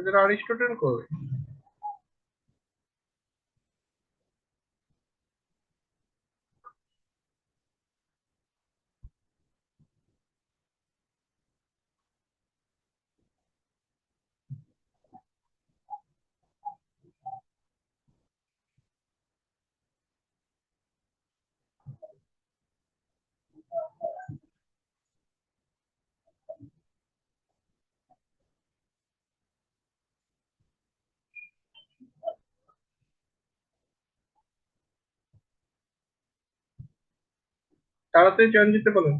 যারা অ্যারিস্টটল কই? তাড়াতাড়ি জয়েন দিতে বলেন।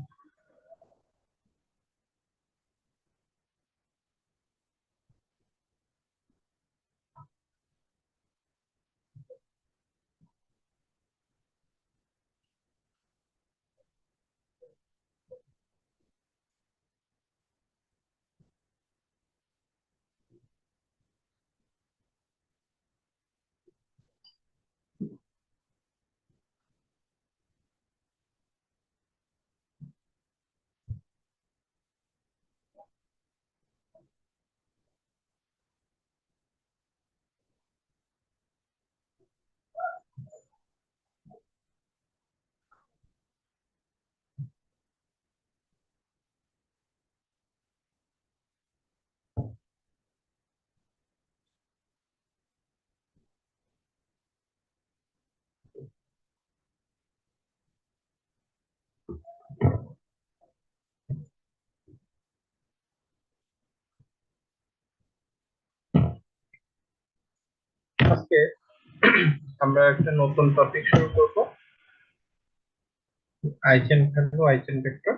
আজকে আমরা একটা নতুন টপিক শুরু করব, আইজেন ভ্যালু, আইজেন ভেক্টর।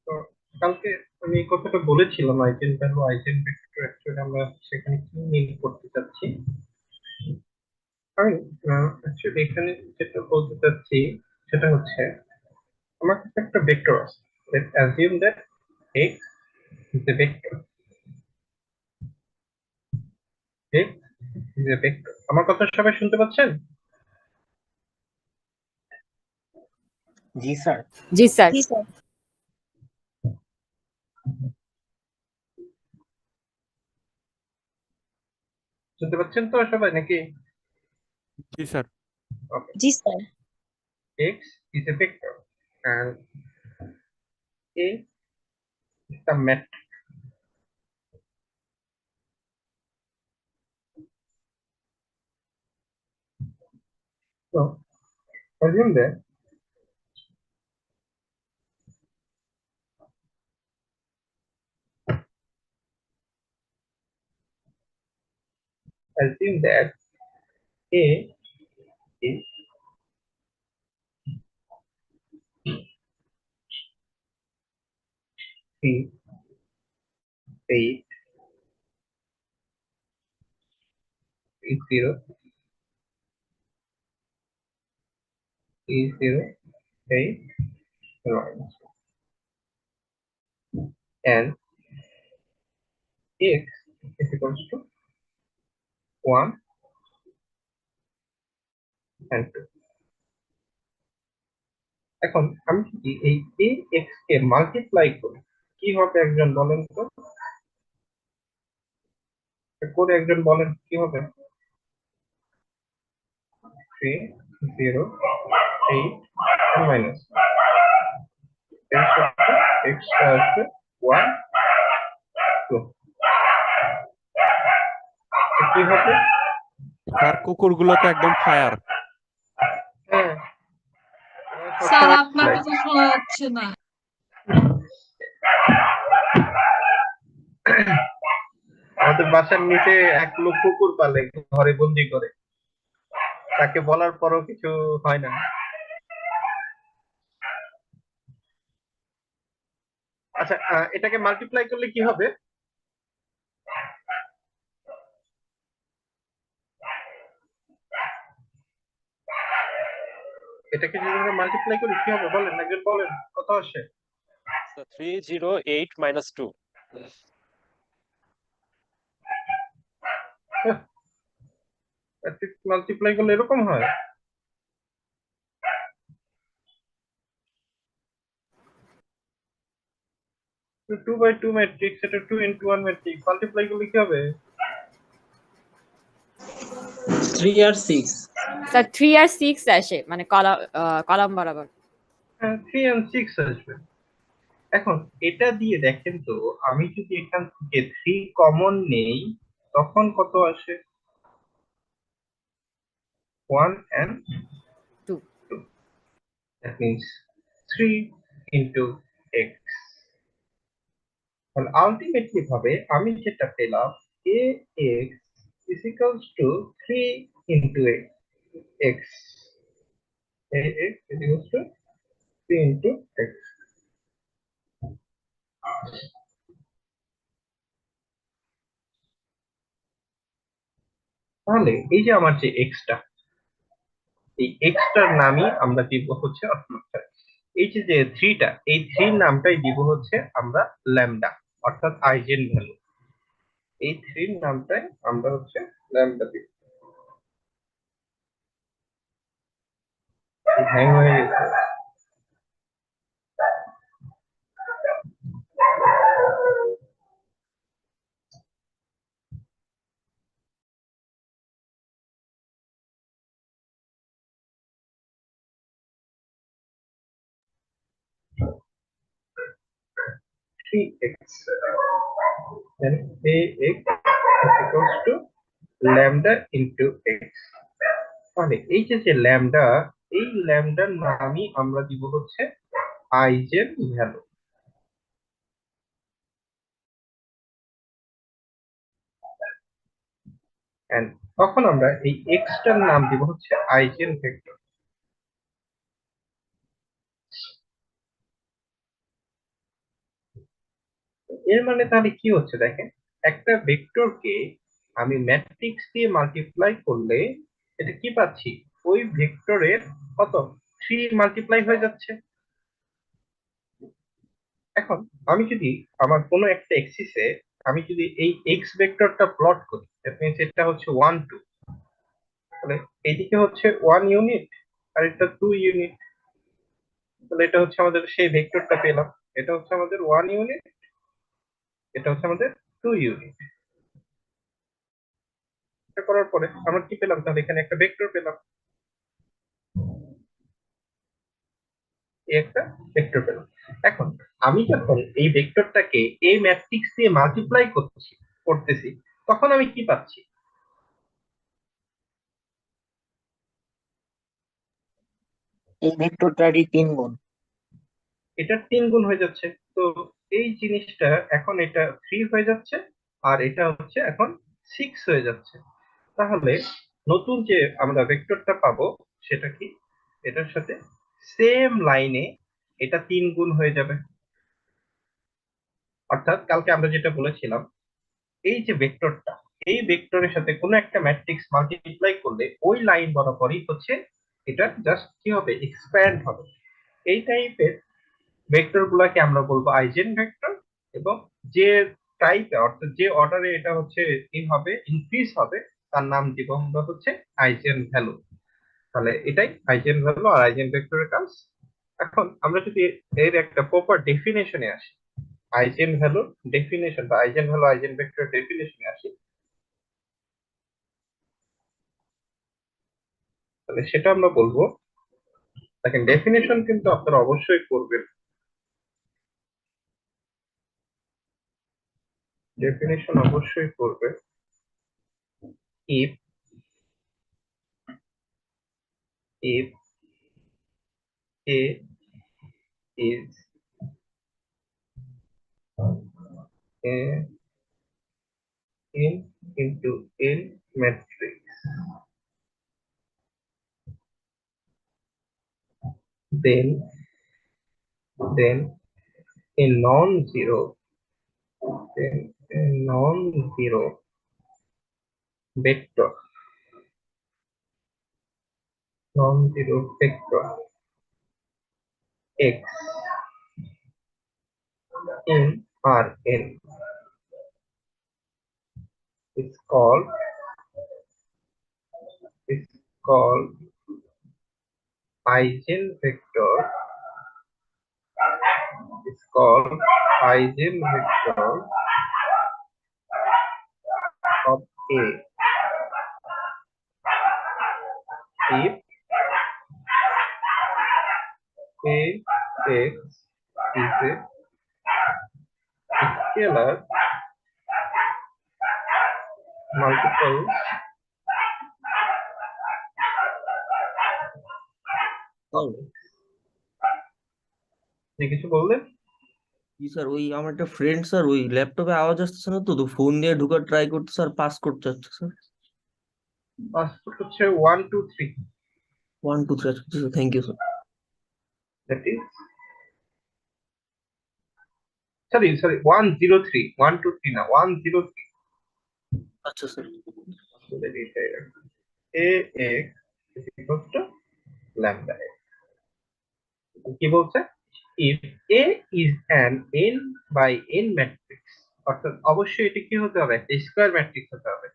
তো কালকে আমি এই কথাটা বলেছিলাম, eigen value, eigen vector actually আমরা সেখানে কি মিন করতে চাচ্ছি। আমি অ্যাকচুয়ালি এখানে যেটা বলতে চাচ্ছি সেটা হচ্ছে, আমার কাছে একটা ভেক্টর আছে। Let's assume that x is a vector. x is a vector. আমার কথা সবাই শুনতে পাচ্ছেন? জি স্যার। জি স্যার। শুনতে পাচ্ছেন তো সবাই নাকি? জি স্যার। Okay. জি sir. X is a vector and A is the matrix. So assume that A is C, 8, is 0, is 0, 8, minus, and x is equals to 1 and 2. এখন আমি যদি এই ax কে মাল্টিপ্লাই করি কি হবে একজন বলেন তো? করে একজন বলেন কি হবে? 3, 0, 8 and minus x আসবে 1, 2. কি হবে? স্যার কুকুরগুলো তো একদম ফায়ার। হ্যাঁ স্যার আপনার কথা শোনা যাচ্ছে না। আমাদের বাসার নিচে এক লোক কুকুর পালে, ঘরে বন্দি করে, তাকে বলার পরও কিছু হয় না। আচ্ছা, এটাকে মাল্টিপ্লাই করলে কি হবে? এটাকে যদি আমরা মাল্টিপ্লাই করি কি হবে বলেন, একজন বলেন কত আসে? 308 minus 2. মাল্টিপ্লাই করলে এরকম হয়? 2 by 2 ম্যাট্রিক্স, এটা 2 into 1 ম্যাট্রিক্স, মাল্টিপ্লাই করলে কি হবে? 3 আর 6 স্যার 3 আর 6 আসে মানে কলাম বরাবর। হ্যাঁ, 3 and 6 আসবে। এখন এটা দিয়ে দেখেন তো, আমি যদি এখান থেকে 3 কমন নেই তখন কত আসে? 1 and 2 2. That means 3 into x. And ultimately ভাবে আমি যেটা পেলাম, ax is equals to 3 into x. ax is equals to 3 into x. তাহলে এই যে আমার যে এক্সটা, এই এক্সটার নামই আমরা দিব হচ্ছে, অর্থাৎ এই যে থ্রিটা, এই থ্রির নামটাই দিব হচ্ছে আমরা ল্যামডা, অর্থাৎ আইজেন ভ্যালু। এই থ্রির নামটাই আমরা হচ্ছে ল্যামডা দিব। হ্যাং হয়ে গেছে। Three x, then ax is equals to lambda into x. তাহলে এই যে ল্যামডা, এই ল্যামডার নামই আমরা দিব হচ্ছে আইজেন ভ্যালু। এন্ড তখন আমরা এই এক্সটার নাম দিব হচ্ছে আইজেন ভেক্টর। এর মানে তাহলে কি হচ্ছে দেখেন, একটা ভেক্টরকে আমি ম্যাট্রিক্স দিয়ে মাল্টিপ্লাই করলে এটা কি পাচ্ছি, ওই ভেক্টরের কত 3 মাল্টিপ্লাই হয়ে যাচ্ছে। এখন আমি যদি আমার কোনো একটা এক্সিসে আমি যদি এই এক্স ভেক্টরটা প্লট করি, দ্যাট মিন্স এটা হচ্ছে 1 2, তাহলে এইদিকে হচ্ছে 1 ইউনিট আর এটা 2 ইউনিট, তাহলে এটা হচ্ছে আমাদের সেই ভেক্টরটা পেলাম। এটা হচ্ছে আমাদের 1 ইউনিট, এটা হচ্ছে আমাদের 2 ইউনিট। এটা করার পরে আমরা কি পেলাম, তাহলে এখানে একটা ভেক্টর পেলাম, এই একটা ভেক্টর পেলাম। এখন আমি যখন এই ভেক্টরটাকে এই ম্যাট্রিক্স দিয়ে মাল্টিপ্লাই করতেছি তখন আমি কি পাচ্ছি, এই ভেক্টরটারই 3 গুণ। এটা 3 গুণ হয়ে যাচ্ছে। তো এই জিনিসটা এখন এটা 3 হয়ে যাচ্ছে আর এটা হচ্ছে এখন 6 হয়ে যাচ্ছে। তাহলে নতুন যে আমরা ভেক্টরটা পাবো সেটা কি, এটার সাথে সেম লাইনে এটা 3 গুণ হয়ে যাবে। অর্থাৎ কালকে আমরা যেটা বলেছিলাম, এই যে ভেক্টরটা, এই ভেক্টরের সাথে কোনো একটা ম্যাট্রিক্স মাল্টিপ্লাই করলে ওই লাইন বরাবরই হচ্ছে এটা জাস্ট কি হবে, এক্সপ্যান্ড হবে। এই টাইপের ভেক্টর গুলাকে আমরা বলবো আইজেন ভেক্টর, এবং যে টাইপে অর্থাৎ যে অর্ডারে এটা হচ্ছে কি হবে, ইনক্রিজ হবে, তার নাম দিব আমরা হচ্ছে আইজেন ভ্যালু। তাহলে এটাই আইজেন ভ্যালু আর আইজেন ভেক্টরের কাজ। এখন আমরা যদি এর একটা প্রপার ডেফিনেশনে আসি, আইজেন ভ্যালুর ডেফিনেশন বা আইজেন ভ্যালু আইজেন ভেক্টরের ডেফিনেশনে আসি, তাহলে সেটা আমরা বলবো। দেখেন ডেফিনেশন কিন্তু আপনারা অবশ্যই করবেন, ডেফিনেশন অবশ্যই করবেন। if if a is a in into n matrix, then a non-zero, then a non-zero vector, non-zero vector x in Rn is called is called eigenvector, is called eigenvector of A if Ax is a scalar multiple যে কিছু বললেন? জি sir, ওই আমার একটা friend sir ওই ল্যাপটপে আওয়াজ আসতেছে না, তো ফোন দিয়ে ঢুকার ট্রাই করতে স্যার, পাস করতে চাচ্ছে স্যার। পাসপোর্ট হচ্ছে 123, 1 2 3, জি sir, thank you sir. that is sorry 103, 123 না 103 আচ্ছা sir. Ax is equals to lambda x. কি বলছে? If A is an n by n matrix, অর্থাৎ অবশ্যই এটি কি হতে হবে? একটা স্কয়ার ম্যাট্রিক্স হতে হবে।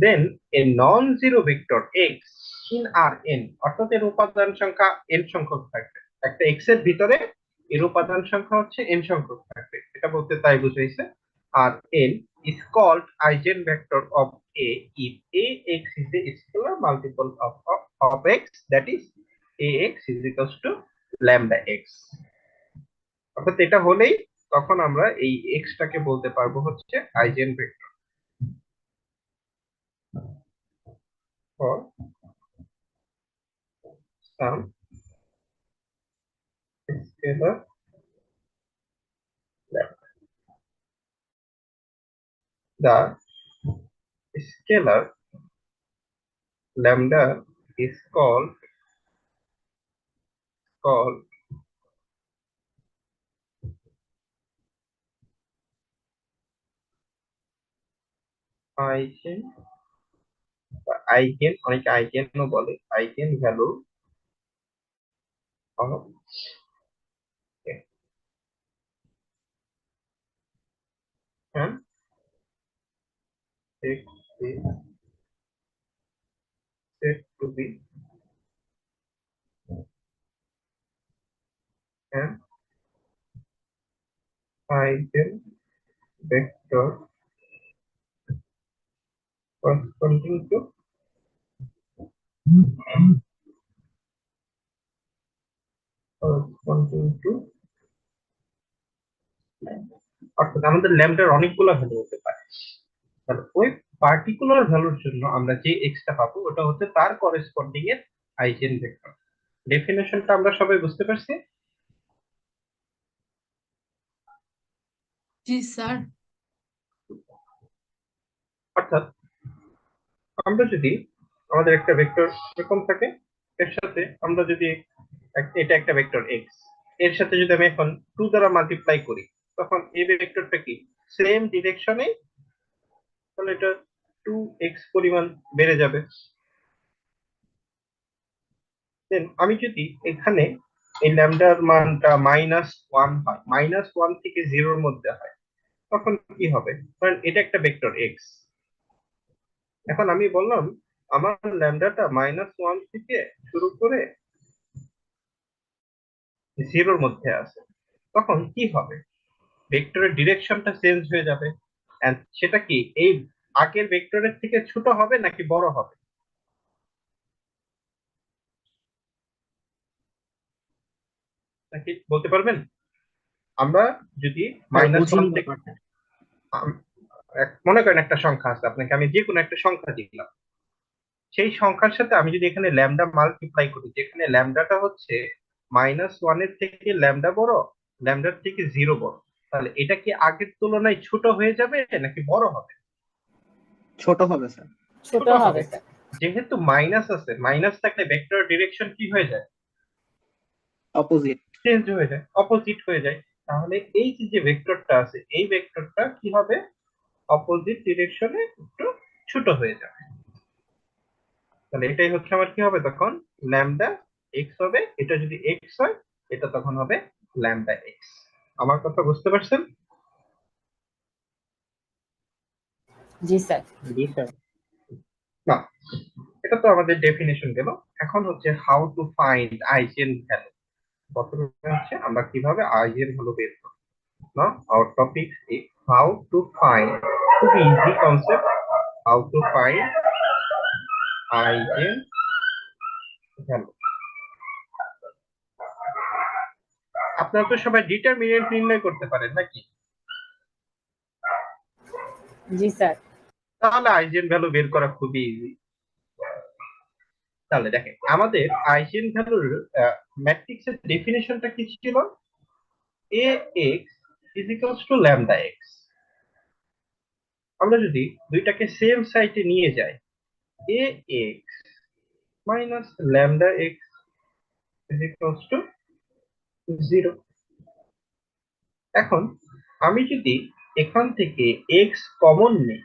Then a non-zero vector x in Rn, অর্থাৎ এর উপাদান সংখ্যা n সংখ্যক থাকবে। একটা x এর ভিতরে এর উপাদান সংখ্যা হচ্ছে n সংখ্যক থাকবে, এটা বলতে তাই বুঝাইছে। আর n is called eigenvector of A if Ax is a scalar multiple of x, that is Ax is equals to lambda x. অর্থাৎ এটা হলেই তখন আমরা এই x টাকে বলতে পারবো হচ্ছে আইজেনভেক্টর for some scalar lambda. The scalar lambda is called eigen, অনেকে আইগেনও বলে, eigen value of A, and x is said to be an eigenvector corresponding to অর্থাৎ আমাদের ল্যামডার অনেকগুলো ভ্যালু হতে পারে, তাহলে ওই পার্টিকুলার ভ্যালুর জন্য আমরা যে এক্সটা পাবো ওটা হচ্ছে তার করেসপন্ডিং এর আইজেনভেক্টর। ডেফিনেশনটা আমরা সবাই বুঝতে পারছি? জি স্যার। অর্থাৎ আমরা যদি আমাদের একটা ভেক্টর এরকম থাকে, এর সাথে আমরা যদি এটা একটা ভেক্টর এক্স, এর সাথে যদি আমি এখন 2 দ্বারা মাল্টিপ্লাই করি, তখন এই ভেক্টরটা কি সেম ডিরেকশনে, তাহলে এটা 2x পরিমাণ বেড়ে যাবে। দেন আমি যদি এখানে এই ল্যামডার মানটা -1 হয়, -1 থেকে 0 এর মধ্যে হয়, তখন কি হবে? কারণ এটা একটা ভেক্টর এক্স, এখন আমি বললাম আমার ল্যামডাটা -1 থেকে শুরু করে 0 এর মধ্যে আছে, তখন কি হবে? ভেক্টরের ডিরেকশনটা চেঞ্জ হয়ে যাবে, এন্ড সেটা কি এই আগের ভেক্টরের থেকে ছোট হবে নাকি বড় হবে? নাকি বলতে পারবেন? আমরা যদি -1 থেকে ব্যাপারটা। মনে করেন একটা সংখ্যা আছে, আপনাকে আমি যে কোনো একটা সংখ্যা দিলাম, সেই সংখ্যার সাথে আমি যদি এখানে ল্যামডা মাল্টিপ্লাই করি, যেখানে ল্যামডাটা হচ্ছে -1 এর থেকে ল্যামডা বড়, ল্যামডার থেকে 0 বড়, তাহলে এটা কি আগের তুলনায় ছোট হয়ে যাবে নাকি বড় হবে? ছোট হবে স্যার। ছোট হবে স্যার। যেহেতু মাইনাস আছে, মাইনাস থাকলে ভেক্টর ডিরেকশন কি হয়ে যায়? অপোজিট। চেঞ্জ হয়ে যায়, অপোজিট হয়ে যায়। তাহলে এই যে ভেক্টরটা আছে, এই ভেক্টরটা কি হবে? অপোজিট ডিরেকশনে একটু ছোট হয়ে যাবে। তাহলে এটাই হচ্ছে আমার কি হবে তখন? ল্যামডা এক্স হবে। এটা যদি এক্স হয়, এটা তখন হবে ল্যামডা এক্স। আমার কথা বুঝতে পারছেন? জি স্যার। জি স্যার। না, এটা তো আমাদের ডেফিনেশন গেল। এখন হচ্ছে how to find eigen value. প্রথমে হচ্ছে আমরা কিভাবে আইজেন ভ্যালু বের করব। Now our topic is how to find, খুবই easy concept, how to find eigenvalue. আপনারা তো সবাই ডিটারমিনেন্ট নির্ণয় করতে পারেন নাকি? জি স্যার। তাহলে আইজেন ভ্যালু বের করা খুবই ইজি। তাহলে দেখেন আমাদের আইজেন ভ্যালুর ম্যাট্রিক্সের ডেফিনিশনটা কি ছিল? ax is equals to lambda x. আমরা যদি দুইটাকে সেম সাইটে নিয়ে যাই, ax minus lambda x is equals to 0. এখন আমি যদি এখান থেকে x কমন নেই,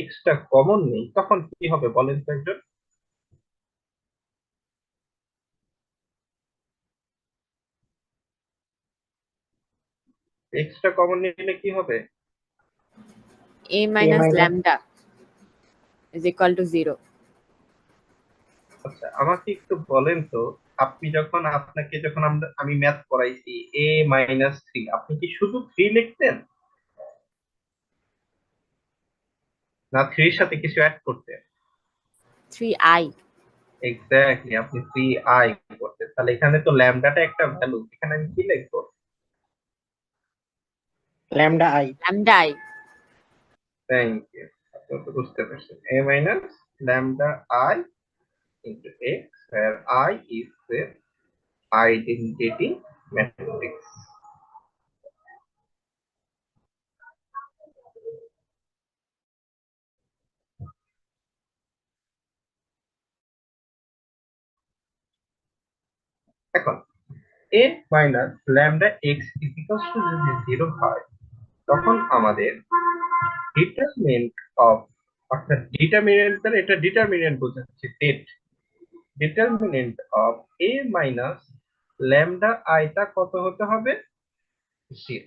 x টা কমন নেই, তখন কি হবে বলেন তো একজন? x টা কমন নিলে কি হবে? a minus minus- lambda is equal to 0. আচ্ছা আমাকে একটু বলেন তো, আপনাকে যখন আমি ম্যাথ পড়াইছি a minus 3, আপনি কি শুধু 3 লিখতেন না 3 এর সাথে কিছু অ্যাড করতেন? 3i. এক্স্যাক্টলি, আপনি 3i করতেন। তাহলে এখানে তো ল্যামডাটা একটা ভ্যালু, এখানে আমি কি লিখবো? lambda I. Lambda i. Thank you, আপনি তো বুঝতে পারছেন। a minus lambda I into x, where I is the identity matrix. এখন a minus lambda x is equals to যদি 0 হয়, তখন আমাদের ডিটারমিনেন্ট অফ, অর্থাৎ ডিটারমিনেন্টের, এটা ডিটারমিনেন্ট বোঝাচ্ছে det, determinant of a minus lambda i টা কত হতে হবে? 0।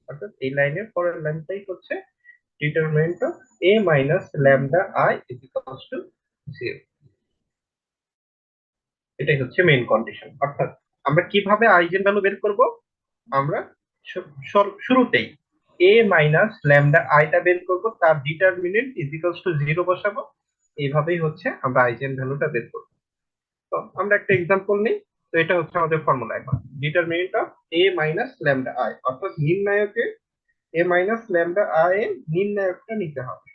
অর্থাৎ এই লাইনের পরের লাইনটাই হচ্ছে determinant of a minus lambda i is equals to 0। এটাই হচ্ছে মেইন কন্ডিশন। অর্থাৎ আমরা কিভাবে আইজেন ভ্যালু বের করব? আমরা শুরুতেই a minus lambda i টা বের করব, তার ডিটারমিনেন্ট is equals to 0 বসাবো। এইভাবেই হচ্ছে আমরা আইজেন ভ্যালুটা বের করব। তো আমরা একটা এক্সাম্পল নিই। তো এটা হচ্ছে আমাদের ফর্মুলা। এখন determinant of a minus lambda i, অর্থাৎ নির্ণায়কে a minus lambda i এর নির্ণায়কটা নিতে হবে।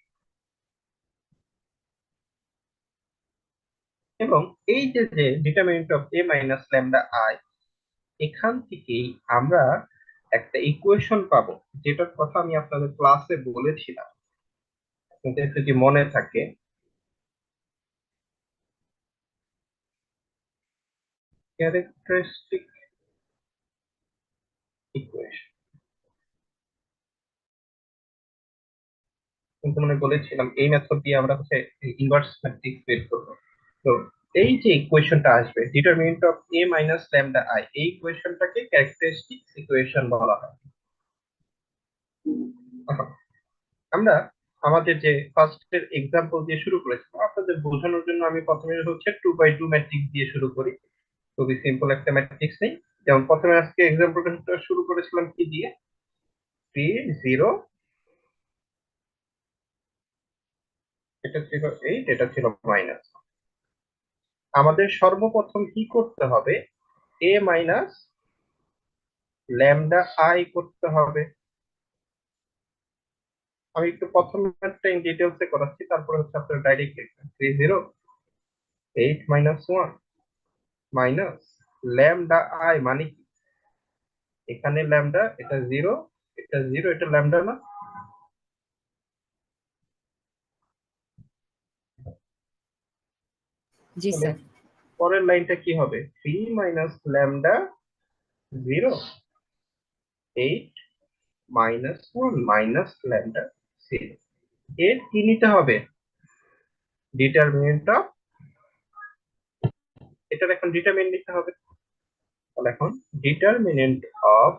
এবং এই যে determinant of a minus lambda i, এখান থেকেই আমরা একটা ইকুয়েশন পাবো, যেটার কথা আমি আপনাদের ক্লাসে বলেছিলাম, আপনাদের যদি মনে থাকে। ক্যারেক্টারিস্টিক ইকুয়েশন কিন্তু মানে বলেছিলাম এই মেথড দিয়ে আমরা হচ্ছে ইনভার্স ম্যাট্রিক্স বের করব। তো এই যে ইকুয়েশনটা আসবে determinant of a minus lambda i, এই ইকুয়েশনটাকে ক্যারেক্টারিস্টিক ইকুয়েশন বলা হয়। এখন আমরা আমাদের যে ফার্স্টের এক্সাম্পল দিয়ে শুরু করেছিলাম, আপনাদের বোঝানোর জন্য আমি প্রথমে হচ্ছে 2x2 ম্যাট্রিক্স দিয়ে শুরু করি। খুবই সিম্পল একটা ম্যাট্রিক্স নেই। যেমন প্রথমে আজকে এক্সাম্পলটা শুরু করেছিলাম কি দিয়ে? 3 0, এটা ছিল 8, এটা ছিল মাইনাস। আমাদের সর্বপ্রথম কি করতে হবে? a মাইনাস ল্যামডা i করতে হবে। আমি একটু প্রথম ম্যাথটা ইন ডিটেইলসে করাচ্ছি, তারপরে হচ্ছে আপনারা ডাইরেক্ট লিখবেন 3 0 8 minus 1 মাইনাস ল্যামডা i মানে কি? এখানে ল্যামডা, এটা 0, এটা 0, এটা ল্যামডা না? জি স্যার। পরের লাইনটা কি হবে? 3 minus lambda 0 8 minus 1 minus lambda 0। এর কি নিতে হবে? ডিটারমিনেন্ট অফ, এটার এখন ডিটারমিনেন্ট নিতে হবে। তাহলে এখন determinant of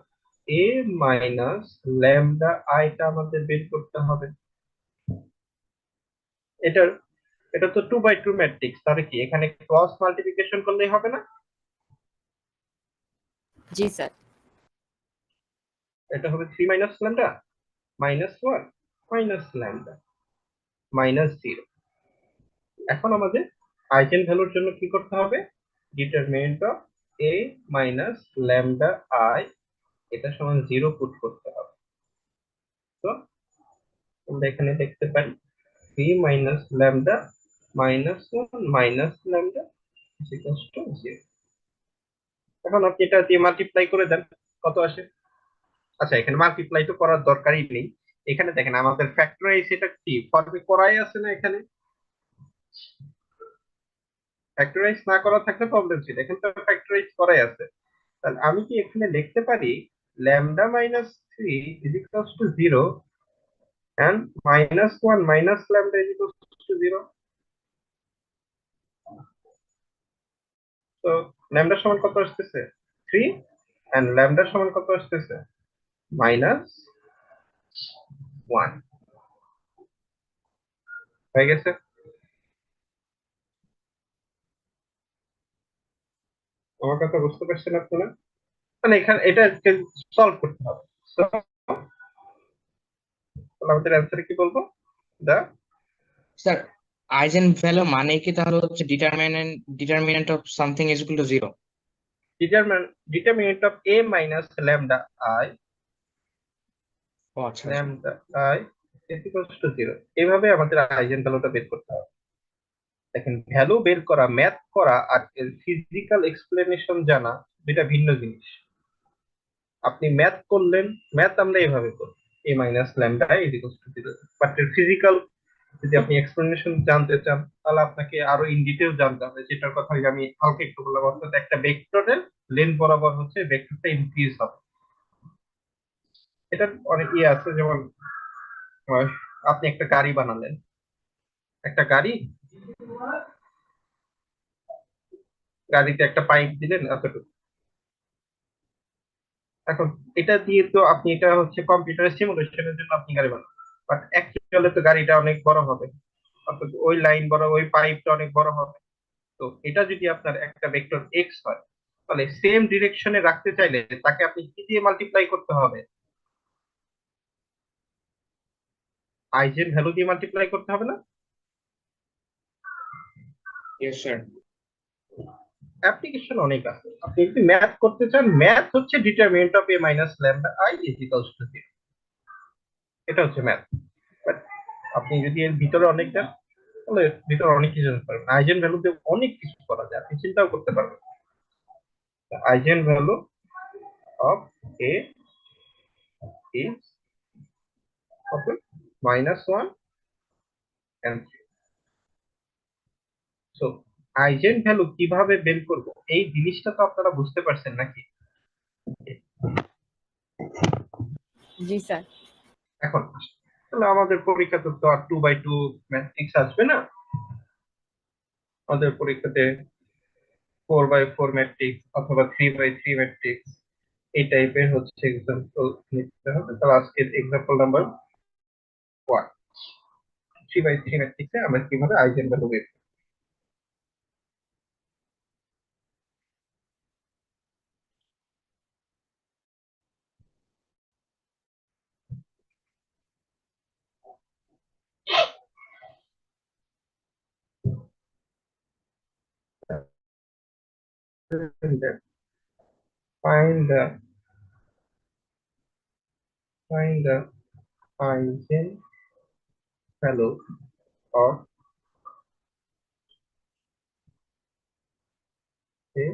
a minus lambda i টা আমাদের বের করতে হবে। এটার, এটা তো 2x2 ম্যাট্রিক্স, তাহলে কি এখানে ক্রস মাল্টিপ্লিকেশন করলেই হবে না? জি স্যার। এটা হবে 3 minus lambda minus 1 minus lambda minus 0। এখন আমাদের আইজেন ভ্যালুর জন্য কি করতে হবে? Determinant of A minus lambda I এটা সমান 0 পুট করতে হবে। তো আমরা এখানে দেখতে পাই 3 minus lambda minus 1 minus lambda equals to 0। এখন আপনি এটা দিয়ে মাল্টিপ্লাই করে দেন, কত আসে? আচ্ছা, এখানে মাল্টিপ্লাই তো করার দরকারই নেই। এখানে দেখেন আমাদের ফ্যাক্টরাইজ এটা কি ফর্মে করাই আছে না? এখানে ফ্যাক্টরাইজ না করা থাকলে প্রবলেম ছিল, এখানে তো ফ্যাক্টরাইজ করাই আছে। তাহলে আমি কি এখানে লিখতে পারি lambda minus 3 is equals to 0 and minus 1 minus lambda is equals to 0? তো ল্যামডা সমান কত আসতেছে? 3 এন্ড ল্যামডা সমান কত আসতেছে? মাইনাস 1 হয়ে গেছে। আমার কথা বুঝতে পারছেন আপনারা? মানে এখানে এটা সলভ করতে হবে। So, আমাদের অ্যান্সারে কি বলবো? দা স্যার আইজেন ভ্যালু মানে কি তাহলে হচ্ছে determinant of something is equal to zero? determinant of a minus lambda I ও আচ্ছা আচ্ছা। lambda I is equals to 0। এইভাবে আমাদের আইজেন ভ্যালুটা বের করতে হবে। দেখেন, ভ্যালু বের করা, ম্যাথ করা আর ফিজিক্যাল এক্সপ্লেনেশন জানা দুইটা ভিন্ন জিনিস। আপনি ম্যাথ করলেন, ম্যাথ আমরা এইভাবে করি a minus lambda is equals to 0, but physical যদি আপনি এক্সপ্লেনেশন জানতে চান তাহলে আপনাকে আরো ইন ডিটেইল জানতে হবে, যেটার কথা আমি হালকা একটু বললাম। অর্থাৎ একটা ভেক্টরের লেন্থ বরাবর হচ্ছে ভেক্টরটা ইনক্রিজ হবে। এটা অনেক ইয়ে আছে, যেমন আহ, আপনি একটা গাড়ি বানালেন, একটা গাড়িতে একটা পাইপ দিলেন এতটুকু। এখন এটা দিয়ে তো আপনি, এটা হচ্ছে কম্পিউটারের সিমুলেশনের জন্য আপনি গাড়ি বানান, বাট অ্যাকচুয়ালি তো গাড়িটা অনেক বড় হবে, অর্থাৎ ওই লাইন বড়, ওই পাইপটা অনেক বড় হবে। তো এটা যদি আপনার একটা ভেক্টর এক্স হয়, তাহলে সেম ডিরেকশনে রাখতে চাইলে তাকে আপনি কি দিয়ে মাল্টিপ্লাই করতে হবে? আইজেন ভ্যালু দিয়ে মাল্টিপ্লাই করতে হবে না? Yes sir. অ্যাপ্লিকেশন অনেক আছে। আপনি যদি ম্যাথ করতে চান, ম্যাথ হচ্ছে determinant of A minus lambda I is equals to 0। এটা হচ্ছে ম্যাথ। বাট আপনি যদি এর ভিতরে অনেক যান তাহলে এর ভিতরে অনেক কিছু জানতে পারবেন। আইজেন ভ্যালু দিয়ে অনেক কিছু করা যায়, আপনি চিন্তাও করতে পারবেন। Eigen value of A is -1 and 3। So eigen value কিভাবে বের করব, এই জিনিসটা তো আপনারা বুঝতে পারছেন নাকি? জি স্যার। এখন তাহলে আমাদের পরীক্ষাতে তো আর 2 by 2 ম্যাট্রিক্স আসবে না, আমাদের পরীক্ষাতে 4 by 4 ম্যাট্রিক্স অথবা 3 by 3 ম্যাট্রিক্স এই টাইপের হচ্ছে এক্সাম্পল নিতে হবে। তাহলে আজকের এক্সাম্পল নাম্বার 1, 3 by 3 ম্যাট্রিক্সে আমরা কিভাবে আইজেন ভ্যালু বের করব। Find the eigen value of a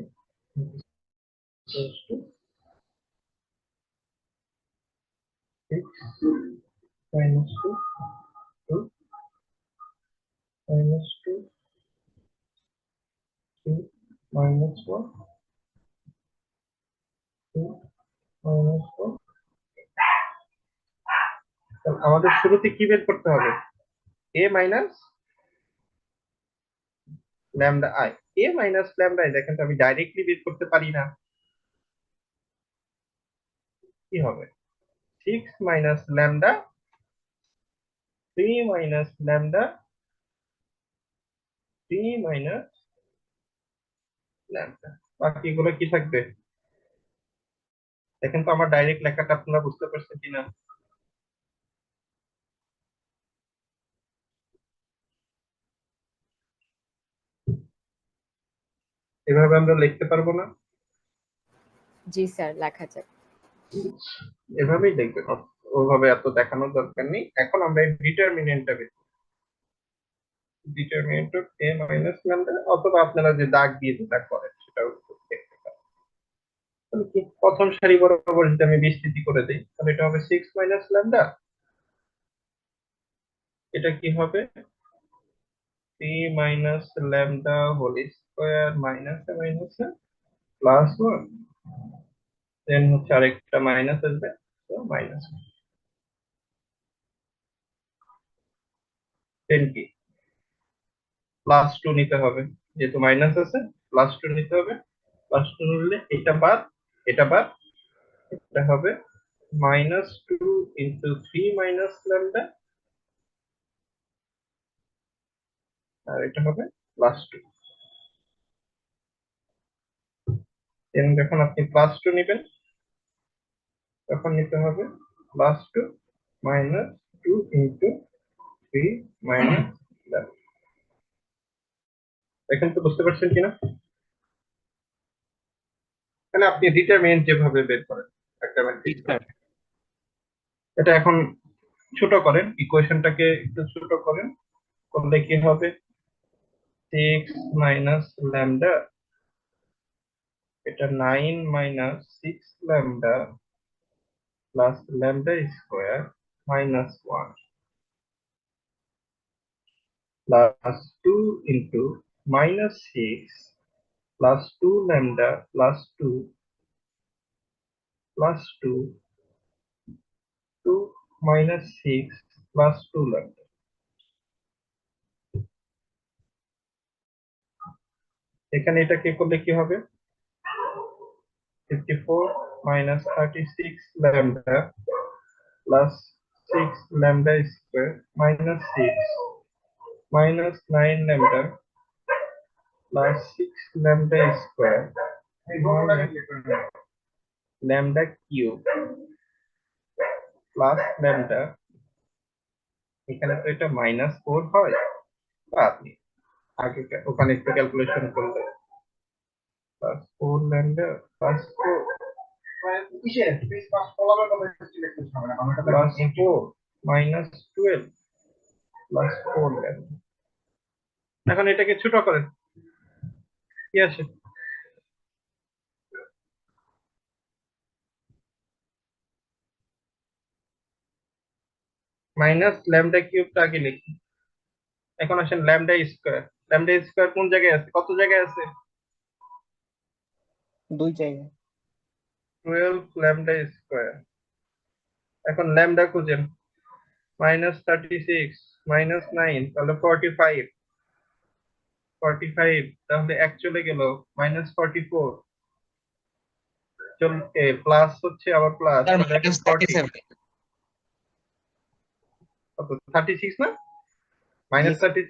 equals to 6 minus 2, 2 minus 2, 3 minus 1, 2 minus 1। আমাদের শুরুতে কি বের করতে হবে? a minus lambda I. a minus lambda I দেখেন তো আমি ডাইরেক্টলি বের করতে পারি না, কি হবে? 6 minus lambda, 3 minus lambda, 3 minus lambda, বাকিগুলো কি থাকবে? দেখেন তো আমার ডাইরেক্ট লেখাটা আপনারা বুঝতে পারছেন কিনা? এভাবে আমরা লিখতে পারবো না? জি স্যার, লেখা যায়। এভাবেই লিখবেন, ওভাবে এত দেখানোর দরকার নেই। এখন আমরা এই ডিটারমিনেন্টটা বের করব। Determinant of a minus lambda, অথবা আপনারা যে দাগ দিয়ে যেটা করেন সেটাও দেখতে পারেন। তাহলে কি প্রথম সারি বরাবর যদি আমি বিস্তৃতি করে দেই, তাহলে এটা হবে 6 মাইনাস ল্যামডা। এটা কি হবে? 3 minus lambda whole square minus a minus a plus 1, then হচ্ছে আরেকটা মাইনাস আসবে, তো মাইনাস। দেন কি প্লাস 2 নিতে হবে, যেহেতু মাইনাস আছে প্লাস 2 নিতে হবে। প্লাস 2 নিলে এটা বাদ, এটা বাদ, এটা হবে মাইনাস 2 ইন্টু 3 মাইনাস ল্যামডা, আর এটা হবে প্লাস 2। দেন যখন আপনি প্লাস 2 নেবেন তখন নিতে হবে plus 2 minus 2 into 3 minus lambda. এখন তো বুঝতে পারছেন কিনা? তাহলে আপনি ডিটারমিনেন্ট যেভাবে বের করেন একটা ম্যাট্রিক্স, এটা এখন ছোট করেন, ইকুয়েশনটাকে একটু ছোট করেন, করলে কি হবে? 6 মাইনাস ল্যামডা, এটা 9 minus 6 lambda plus lambda square minus 1 plus 2 into minus 6 plus 2 lambda plus 2 plus 2 2 minus 6 plus 2 lambda. এখানে এটাকে করলে কি হবে? 54 minus 36 lambda plus 6 lambda square minus 6 minus 9 lambda plus 6 lambda square minus lambda cube plus lambda, এখানে তো এটা minus 4 হয়, বা আপনি আগে ওখানে একটু ক্যালকুলেশন করলে plus 4 lambda plus 4 plus 4 minus 12 plus 4 lambda। এখন এটাকে ছোট করেন, কি আসে? মাইনাস ল্যামডা কিউবটা আগে লিখি। এখন আসেন ল্যামডা স্কয়ার। ল্যামডা স্কয়ার কোন জায়গায় আছে, কত জায়গায় আছে? 2 জায়গায়। 12 ল্যামডা স্কয়ার। এখন ল্যামডা খুঁজেন, মাইনাস 36 মাইনাস 9 তাহলে 45, 45 তাহলে এক চলে গেল, মাইনাস 44 চল, প্লাস হচ্ছে আবার প্লাস, স্যার তাহলে এখন মাইনাস 40 37। কত 36 না, মাইনাস 30,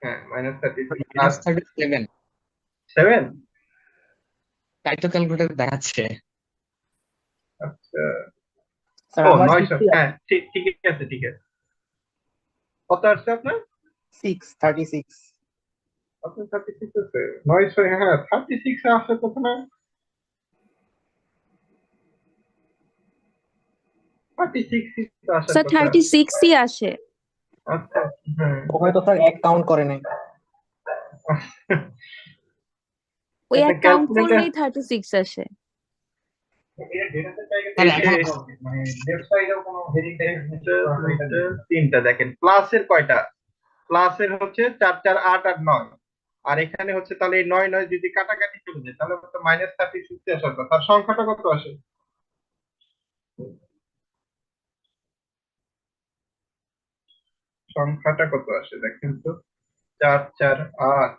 হ্যাঁ মাইনাস 36 আর মাইনাস 37 7। তাই তো ক্যালকুলেটর দেখাচ্ছে। আচ্ছা, স্যার ও আমার 900, 60 হ্যাঁ ঠিক ঠিক আছে ঠিক আছে। কত আসছে আপনার? 36 আপনার 36 আছে, 900, হ্যাঁ 36 এ আসে কত না, 36 ই তো আসার স্যার কথা। 36ই আসে। আচ্ছা, হ্যাঁ ওখানে তো স্যার এক কাউন্ট করে নাই। ওই একটা এক কাউন্ট ক্যালকুলেটর, করলেই 36 আসে। স্যার এখন তিনটা দেখেন, প্লাসের কয়টা? প্লাসের হচ্ছে 4 4 8 আর 9, আর এখানে হচ্ছে তাহলে এই 9 9 যদি কাটাকাটি চলে যায় তাহলে তো মাইনাস 36 আসার কথা। তার সংখ্যাটা কত আসে? সংখ্যাটা কত আসে দেখেন তো, 4 4 8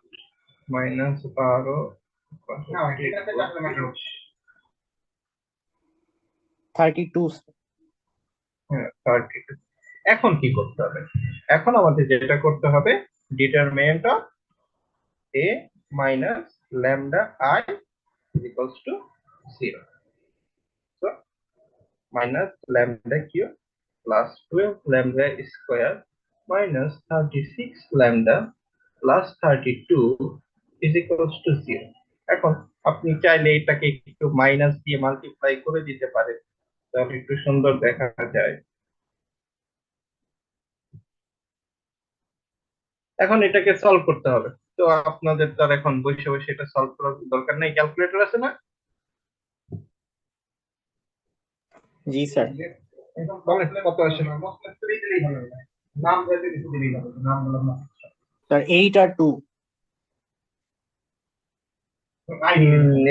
মাইনাস 12 32 হ্যাঁ 32। এখন কি করতে হবে? এখন আমাদের যেটা করতে হবে, determinant of a minus lambda I is equals to 0. So minus lambda cube plus 12 lambda square minus 36 lambda plus 32 is equals to 0. এখন আপনি চাইলে এটাকে একটু মাইনাস দিয়ে মাল্টিপ্লাই করে দিতে পারেন, তাহলে একটু সুন্দর দেখা যায়। এখন এটাকে সলভ করতে হবে। তো আপনাদের তো আর এখন বসে বসে এটা সলভ করার দরকার নেই, ক্যালকুলেটর আছে না? জি স্যার। বলেন কত আসে? স্যার 8 আর 2।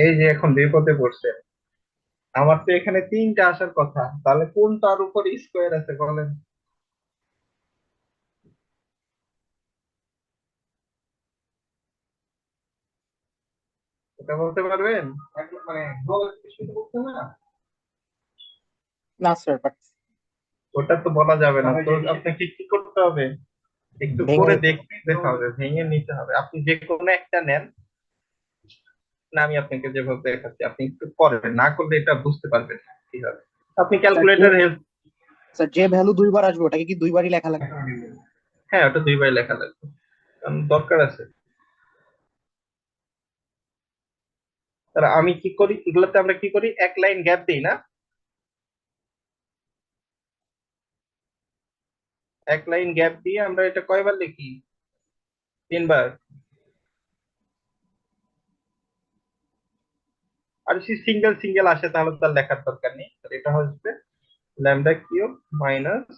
এই যে এখন বিপদে পড়ছে, আমার তো এখানে 3টা আসার কথা, তাহলে কোনটার উপর স্কোয়ার আছে বলেন? এটা বলতে পারবেন? মানে না স্যার, বাট ওটা তো বলা যাবে না, তো আপনাকে কি করতে হবে? একটু ভেঙে করে নিতে দেখতে হবে, ভেঙে নিতে হবে। আপনি যে কোনো একটা নেন না, আমি আপনাকে যেভাবে দেখাচ্ছি আপনি একটু করেন, না করলে এটা বুঝতে পারবেন না কি হবে। আপনি ক্যালকুলেটর হেল্প, স্যার যে ভ্যালু দুইবার আসবে ওটাকে কি দুইবারই লেখা লাগবে? হ্যাঁ ওটা দুইবার লেখা লাগবে, কারণ দরকার আছে। তাহলে আমি কি করি, এগুলোতে আমরা কি করি, এক লাইন গ্যাপ দিই না? এক লাইন গ্যাপ দিয়ে আমরা এটা কয়বার লিখি? 3বার। আর যদি সিঙ্গেল সিঙ্গেল আসে তাহলে তার লেখার দরকার নেই। তাহলে এটা হচ্ছে lambda cube minus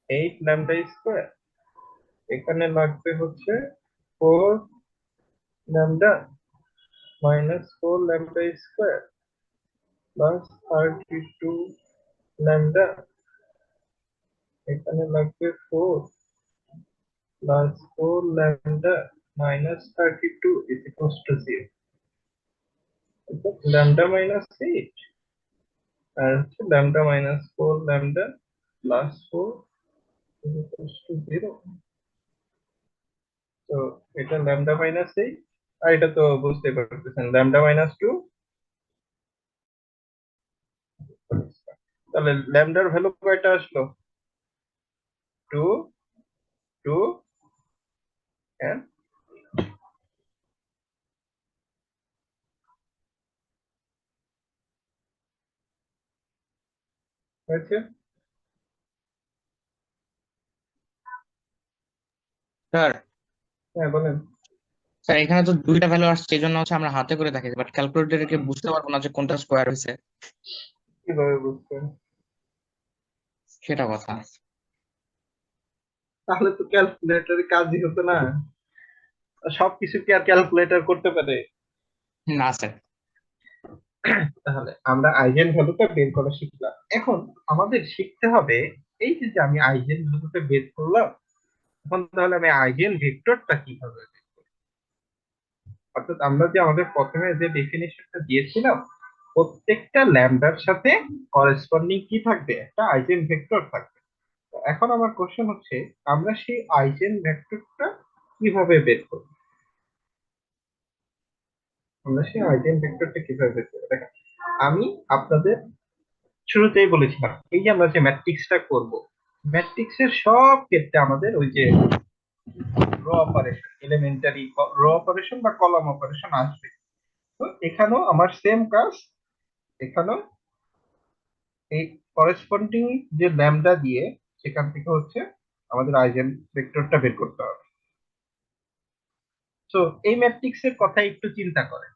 8 lambda square, এখানে লাগবে হচ্ছে 4 lambda minus 4 lambda square plus 32 lambda, এখানে লাগবে 4 plus 4 lambda minus 32 is equals to 0. Lambda minus 8 আর হচ্ছে lambda minus 4 lambda plus 4 is equals to 0. তো এটা ল্যামডা মাইনাস 8, আর এটা তো বুঝতে পারতেছেন ল্যামডা মাইনাস 2। তাহলে ল্যামডার ভ্যালু কয়টা আসলো? 2, 2 and হয়েছে। স্যার হ্যাঁ বলেন। স্যার এখানে তো দুইটা ভ্যালু আসছে, এই জন্য হচ্ছে আমরা হাতে করে দেখি, বাট ক্যালকুলেটরকে বুঝতে পারবো না যে কোনটা স্কোয়ার হয়েছে, কিভাবে বুঝছেন? সেটা কথা। তাহলে তো ক্যালকুলেটরের কাজই হতো না, সবকিছু কি আর ক্যালকুলেটর করতে পারে? না স্যার। তাহলে আমরা আইজেন ভ্যালুটা বের করা শিখলাম, এখন আমাদের শিখতে হবে এই যে যে আমি আইজেন ভ্যালুটা বের করলাম, এখন তাহলে আমি আইজেন ভেক্টরটা কিভাবে বের করব? অর্থাৎ আমরা যে আমাদের প্রথমে যে ডেফিনিশনটা দিয়েছিলাম, প্রত্যেকটা ল্যামডার সাথে করেসপন্ডিং কি থাকবে, একটা আইজেন ভেক্টর থাকবে। তো এখন আমার কোশ্চেন হচ্ছে আমরা সেই আইজেন ভেক্টরটা কিভাবে বের করব? আমরা সেই আইজেন ভেক্টরটা কিভাবে বের করব? দেখেন, আমি আপনাদের শুরুতেই বলেছিলাম এই যে আমরা যে ম্যাট্রিক্সটা করব, ম্যাট্রিক্সের সব ক্ষেত্রে আমাদের ওই যে row operation, elementary row operation বা কলাম অপারেশন আসবে। তো এখানেও আমার সেম কাজ, এখানেও এই করেসপন্ডিং যে ল্যামডা দিয়ে সেখান থেকে হচ্ছে আমাদের আইজেন ভেক্টরটা বের করতে হবে। তো এই ম্যাট্রিক্সের কথা একটু চিন্তা করেন,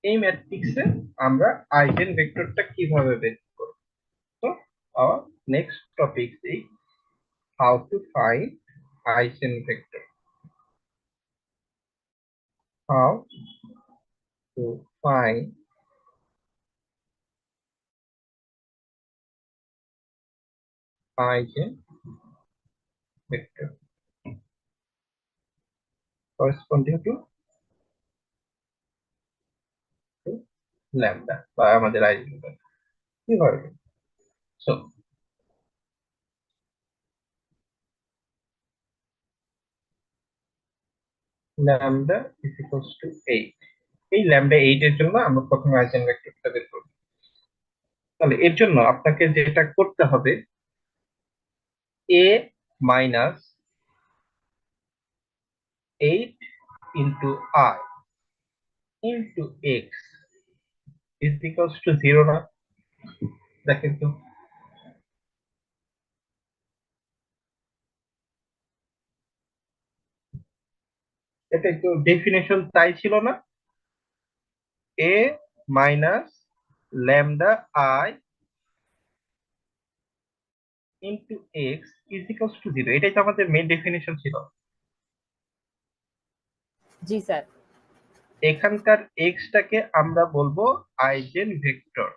এই ম্যাট্রিক্সে আমরা আইজেন ভেক্টরটা কিভাবে বের করব। তো our next topic is how to find eigenvector. How to find eigenvector corresponding to lambda বা আমাদের eigenvector কিভাবে? So lambda is equals to 8, এই lambda 8 এর জন্য আমরা প্রথমে আইজেনভেক্টরটা বের করব। তাহলে এর জন্য আপনাকে যেটা করতে হবে, a minus 8 into i into x is equals to 0 না? দেখেন তো, এটা একটু ডেফিনেশন তাই ছিল না? a minus lambda i into x is equals to 0, এটাই তো আমাদের মেইন ডেফিনেশন ছিল। জি স্যার। এখানকার x টাকে আমরা বলবো আইজেন ভেক্টর।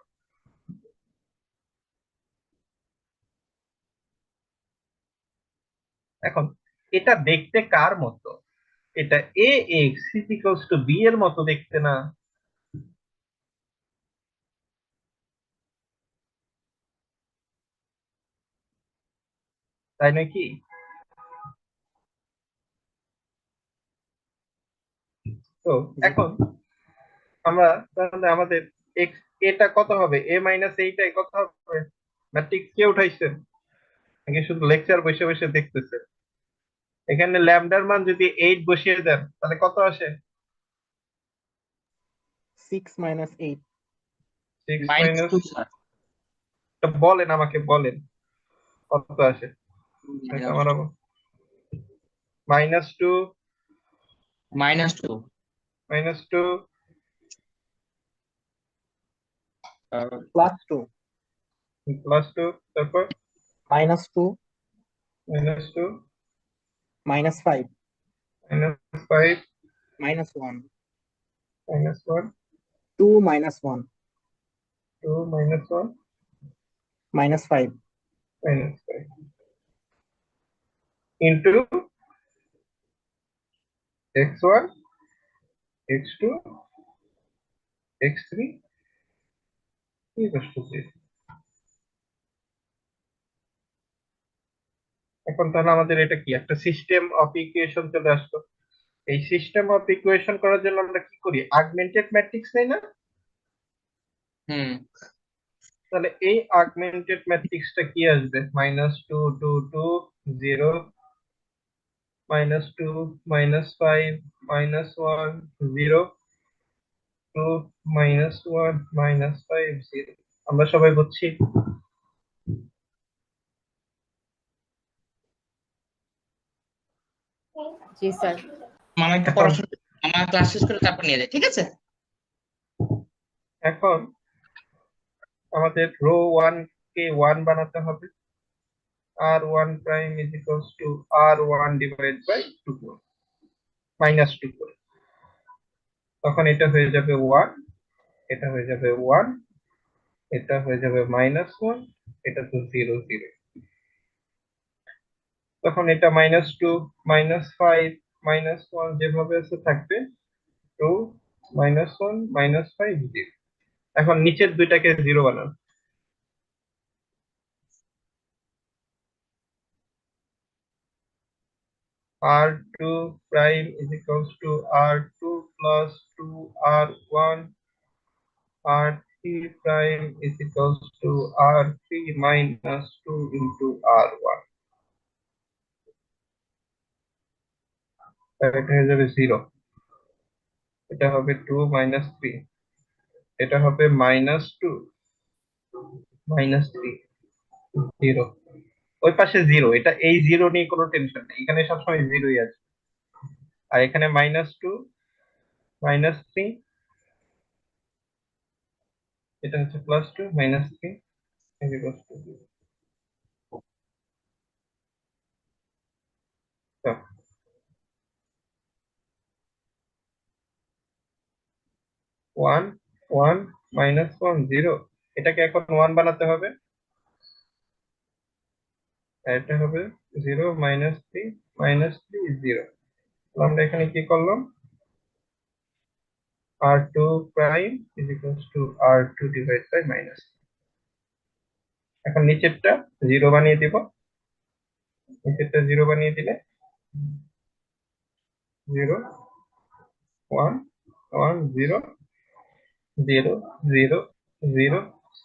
এখন এটা দেখতে কার মতো? এটা ax is equals to b এর মতো দেখতে না? তাই নয় কি? তো এখন আমরা তাহলে আমাদের x এটা কত হবে? a মাইনাস এইটাই কত হবে? ম্যাট্রিক্স কে উঠাইছেন নাকি শুধু লেকচার বসে বসে দেখতেছেন? এখানে ল্যামডার মান যদি 8 বসিয়ে দেন তাহলে কত আসে? 6 মাইনাস 8 6 মাইনাস মাইনাস, 2 স্যার। বলেন আমাকে, বলেন কত আসে? এটা আমার -2 -2 -2 +2 +2, তারপর -2 -2 -5 -5 -1 -1 2 -1 2 -1 -5 -5 into x1 x2 x3 equals to 0। এখন তাহলে আমাদের এটা কি একটা সিস্টেম অফ ইকুয়েশন চলে আসলো। এই সিস্টেম অফ ইকুয়েশন করার জন্য আমরা কি করি? অগমেন্টেড ম্যাট্রিক্স নেই না? হুম তাহলে এই অগমেন্টেড ম্যাট্রিক্সটা কি আসবে? -2 2 2 0 -2 -5 -1 0 2 -1 -5 0। আমরা সবাই বুঝছি? জি স্যার। মানে একটা এখন পড়াশোনা আমার ক্লাস শেষ করে তারপর নিয়ে যাই, ঠিক আছে? এখন আমাদের রো 1 কে 1 বানাতে হবে। r1 prime is equals to r1 divide by 2 -2 করে। তখন এটা হয়ে যাবে 1, এটা হয়ে যাবে 1, এটা হয়ে যাবে -1, এটা তো 0 0। তখন এটা -2 -5 -1 যেভাবে আছে থাকবে, 2 -1 -5 0। এখন নিচের দুইটাকে 0 বানান। r2 prime is equals to r2 plus 2r1, r3 prime is equals to r3 minus 2 into r1। এটা হয়ে যাবে 0, এটা হবে 2 minus 3, এটা হবে -2 -3 0। ওই পাশে 0, এটা এই 0 নিয়ে কোনো টেনশন নেই, এখানে সবসময় 0ই আছে। আর এখানে -2 -3, এটা হচ্ছে +2 -3 is equals to 0। তো 1 1 -1 0, এটাকে এখন 1 বানাতে হবে, আর এটা হবে 0 -3 -3 0। আমরা এখানে কি করলাম? r2 prime is equals to r2 divided by -। এখন নিচেরটা 0 বানিয়ে দিব, নিচেরটা 0 বানিয়ে দিলে 0 1 1 0 0 0 0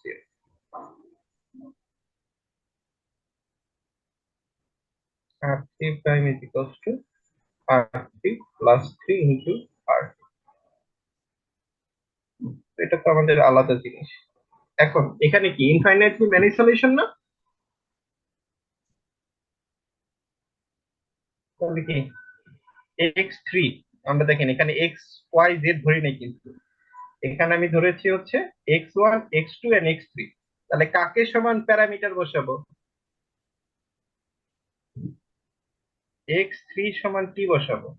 0। R3 prime is equals to R3 plus 3 into R2। এটা তো আমাদের আলাদা জিনিস। এখন এখানে কি ইনফাইনাইটলি ম্যানি সলিউশন না? তাহলে কি x3, আমরা দেখেন এখানে x y z ধরি নাই, কিন্তু এখানে আমি ধরেছি হচ্ছে x1 x2 and x3। তাহলে কাকে সমান প্যারামিটার বসাবো? x3 সমান t বসাবো,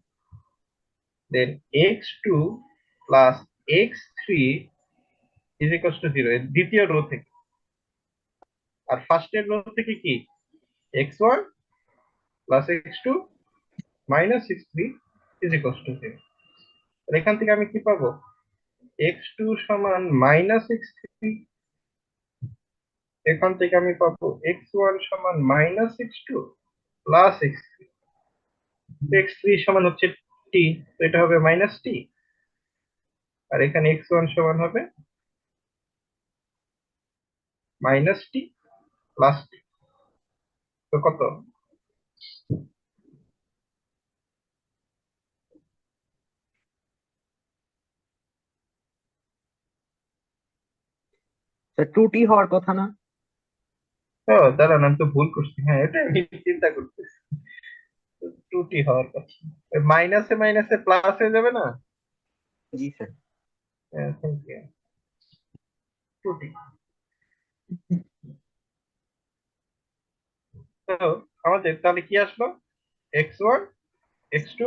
দেন x2 plus x3 is equals to 0 দ্বিতীয় রো থেকে। আর ফার্স্টের রো থেকে কি x1 plus x2 minus x3 is equals to 0। এখান থেকে আমি কি পাবো? x2 সমান মাইনাস x3, এখান থেকে আমি পাবো x1 সমান minus x2 plus x3, x3 সমান হচ্ছে t, তো এটা হবে মাইনাস t, আর এখানে x1 সমান হবে মাইনাস t প্লাস t। তো কত? স্যার 2t হওয়ার কথা না? ও দাঁড়ান, আমি তো ভুল করছি। হ্যাঁ, এটা আমি চিন্তা করতেছি, 2t হওয়ার কথা। মাইনাসে মাইনাসে প্লাস হয়ে যাবে না? জি স্যার। হ্যাঁ, thank you. 2t। তো আমাদের তাহলে কি আসলো? x1 x2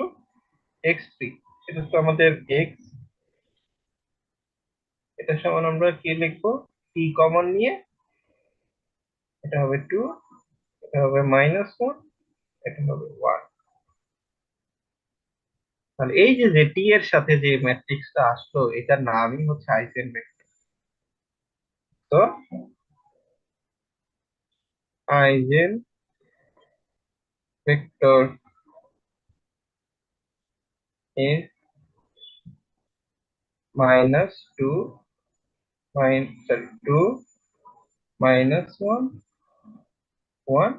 x3, এটা তো আমাদের x, এটা সমান আমরা কি লিখবো? t কমন নিয়ে এটা হবে 2, এটা হবে -1, এটা হবে 1। তাহলে এই যে যে t এর সাথে যে ম্যাট্রিক্সটা আসলো, এটার নামই হচ্ছে আইজেনভেক্টর। তো আইজেনভেক্টর is -2 2 -1 1।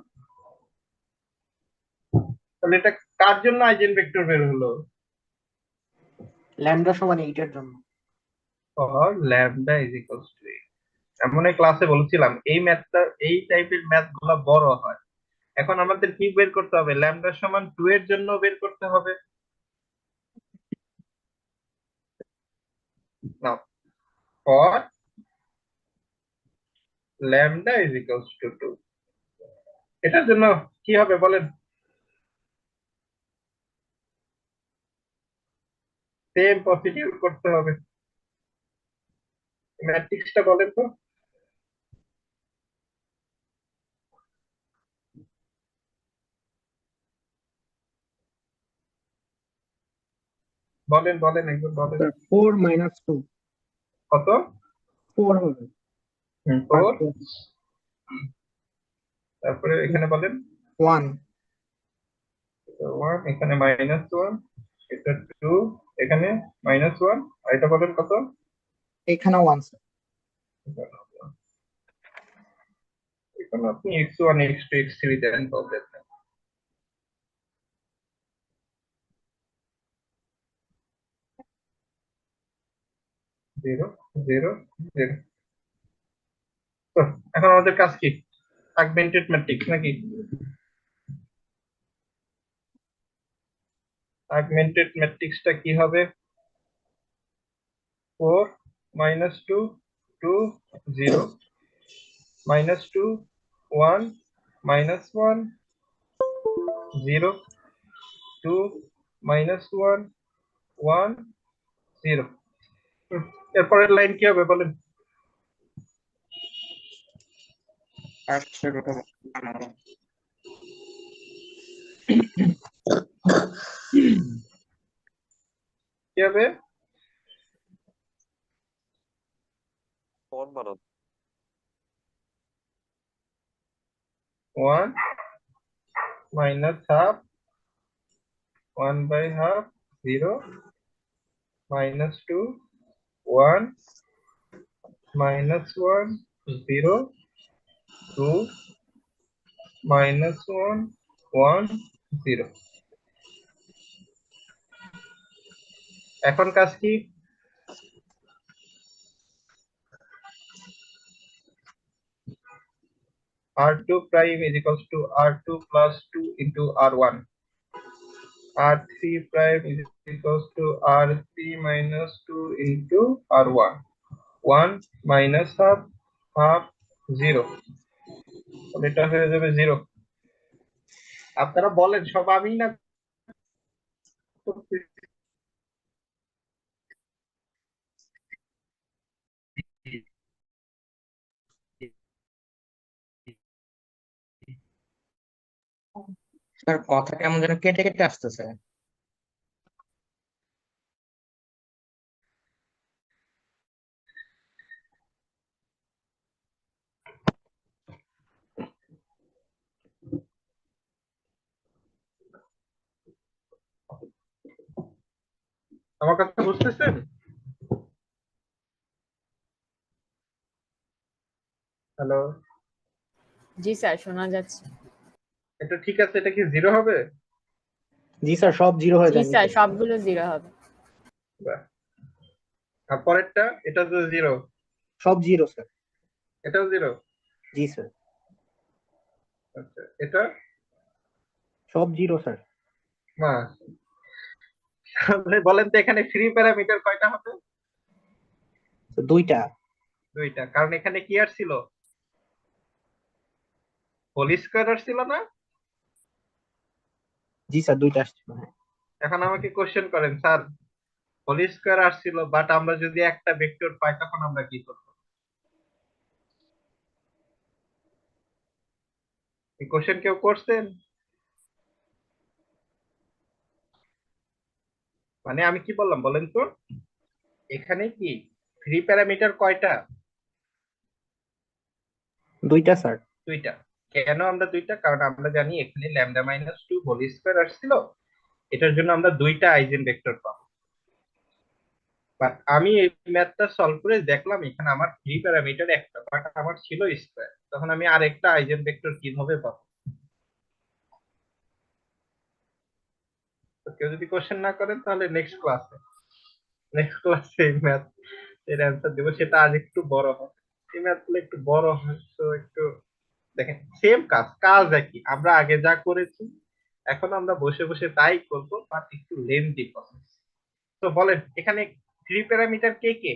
তাহলে এটা কার জন্য আইজেনভেক্টর বের হলো? ল্যামডা সমান 8 এর জন্য। For lambda is equals two 8। এমন এক ক্লাসে বলছিলাম এই ম্যাথটা, এই টাইপের ম্যাথ গুলো বড় হয়। এখন আমাদের কি বের করতে হবে? ল্যামডা সমান 2 এর জন্য বের করতে হবে। Now, for lambda is equals to 2, এটার জন্য কি হবে বলেন? সেম প্রসিডিউর করতে হবে। ম্যাট্রিক্সটা বলেন তো। বলেন বলেন একবার বলেন। স্যার 4 মাইনাস 2 কত? 4 হবে। 4, তারপরে এখানে বলেন 1 1, এখানে -1, এটা 2, এখানে -1, আর এটা বলেন কত? এখানে 1 স্যার। এখানে আপনি x1 x2 x3 দেন প্রবলেম নেই। 0 0 0। তো এখন আমাদের কাজ কি? অ্যাগমেন্টেড ম্যাট্রিক্স নাকি? অ্যাগমেন্টেড ম্যাট্রিক্সটা কি হবে? 4 -2 2 0 -2 1 -1 0 2 -1 1 0। এরপরের লাইন কি হবে বলেন? আচ্ছা কথা কি হবে? ফোন বানাও। 1 -half 1/2 0 -2 1 -1 0 2 -1 1 0। এখন কাজ কি? R2 prime is equals to R2 plus 2 into R1. R3 prime is equals to R3 minus 2 into R1. 1 minus half, half 0, এটা হয়ে যাবে 0। আপনারা বলেন, সব আমি না করতেছি? স্যার কথা কেমন যেন কেটে কেটে আসতেছে। আমার কথা বুঝতেছেন? হ্যালো, জি স্যার, শোনা যাচ্ছে। এটা ঠিক আছে, এটা কি 0 হবে? জি স্যার, সব জিরো হয়ে জি যায় স্যার, নিচে। সবগুলো 0 হবে। বাহ। আর পরেরটা, এটা তো 0, সব জিরো স্যার। এটাও 0। জি স্যার, আচ্ছা, এটা সব জিরো স্যার। মা তাহলে বলেন তো এখানে ফ্রি প্যারামিটার কয়টা হবে? তো দুইটা। দুইটা, কারণ এখানে কি আর ছিল? হোল স্কয়ার আর ছিল না? জি স্যার, দুইটা আসছে। হ্যাঁ। এখন আমাকে কোশ্চেন করেন, স্যার হোল স্কয়ার আসছিল, বাট আমরা যদি একটা ভেক্টর পাই তখন আমরা কি করব? এই কোশ্চেন কেউ করছেন? মানে আমি কি বললাম বলেন তো, এখানে কি ফ্রি প্যারামিটার কয়টা? দুইটা স্যার। দুইটা। কেন আমরা দুইটা? কারণ আমরা জানি এখানে ল্যামডা মাইনাস 2 হোল স্কয়ার আসছিল, এটার জন্য আমরা দুইটা আইজেন ভেক্টর পাবো। বাট আমি এই ম্যাথটা সলভ করে দেখলাম এখানে আমার ফ্রি প্যারামিটার একটা, বাট আমার ছিল স্কয়ার, তখন আমি আরেকটা আইজেন ভেক্টর কিভাবে পাবো? তো কেউ যদি কোশ্চেন না করেন তাহলে নেক্সট ক্লাসে এই ম্যাথ এর অ্যান্সার দেবো, সেটা আজ একটু বড় হবে। এই ম্যাথ গুলো একটু বড় হয়, তো একটু দেখেন সেম কাজ, কাজ একই, আমরা আগে যা করেছি এখন আমরা বসে বসে তাই করবো, বাট একটু লেন্থি প্রসেস। তো বলেন এখানে থ্রি প্যারামিটার কে কে?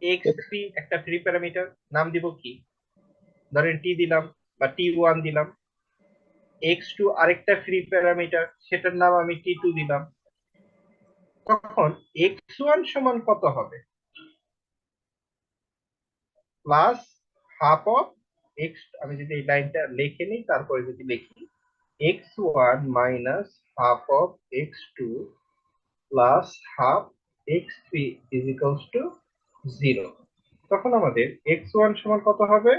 x3 একটা থ্রি প্যারামিটার, নাম দিব কি? ধরেন টি দিলাম বা t1 দিলাম। x2 আরেকটা ফ্রি প্যারামিটার, সেটার নাম আমি t2 দিলাম। তখন x1 সমান কত হবে? প্লাস হাফ অফ এক্স, আমি যদি এই লাইনটা লিখে নিই তারপরে যদি লিখি x1 minus half of x2 plus half x3 is equals to 0, তখন আমাদের x1 সমান কত হবে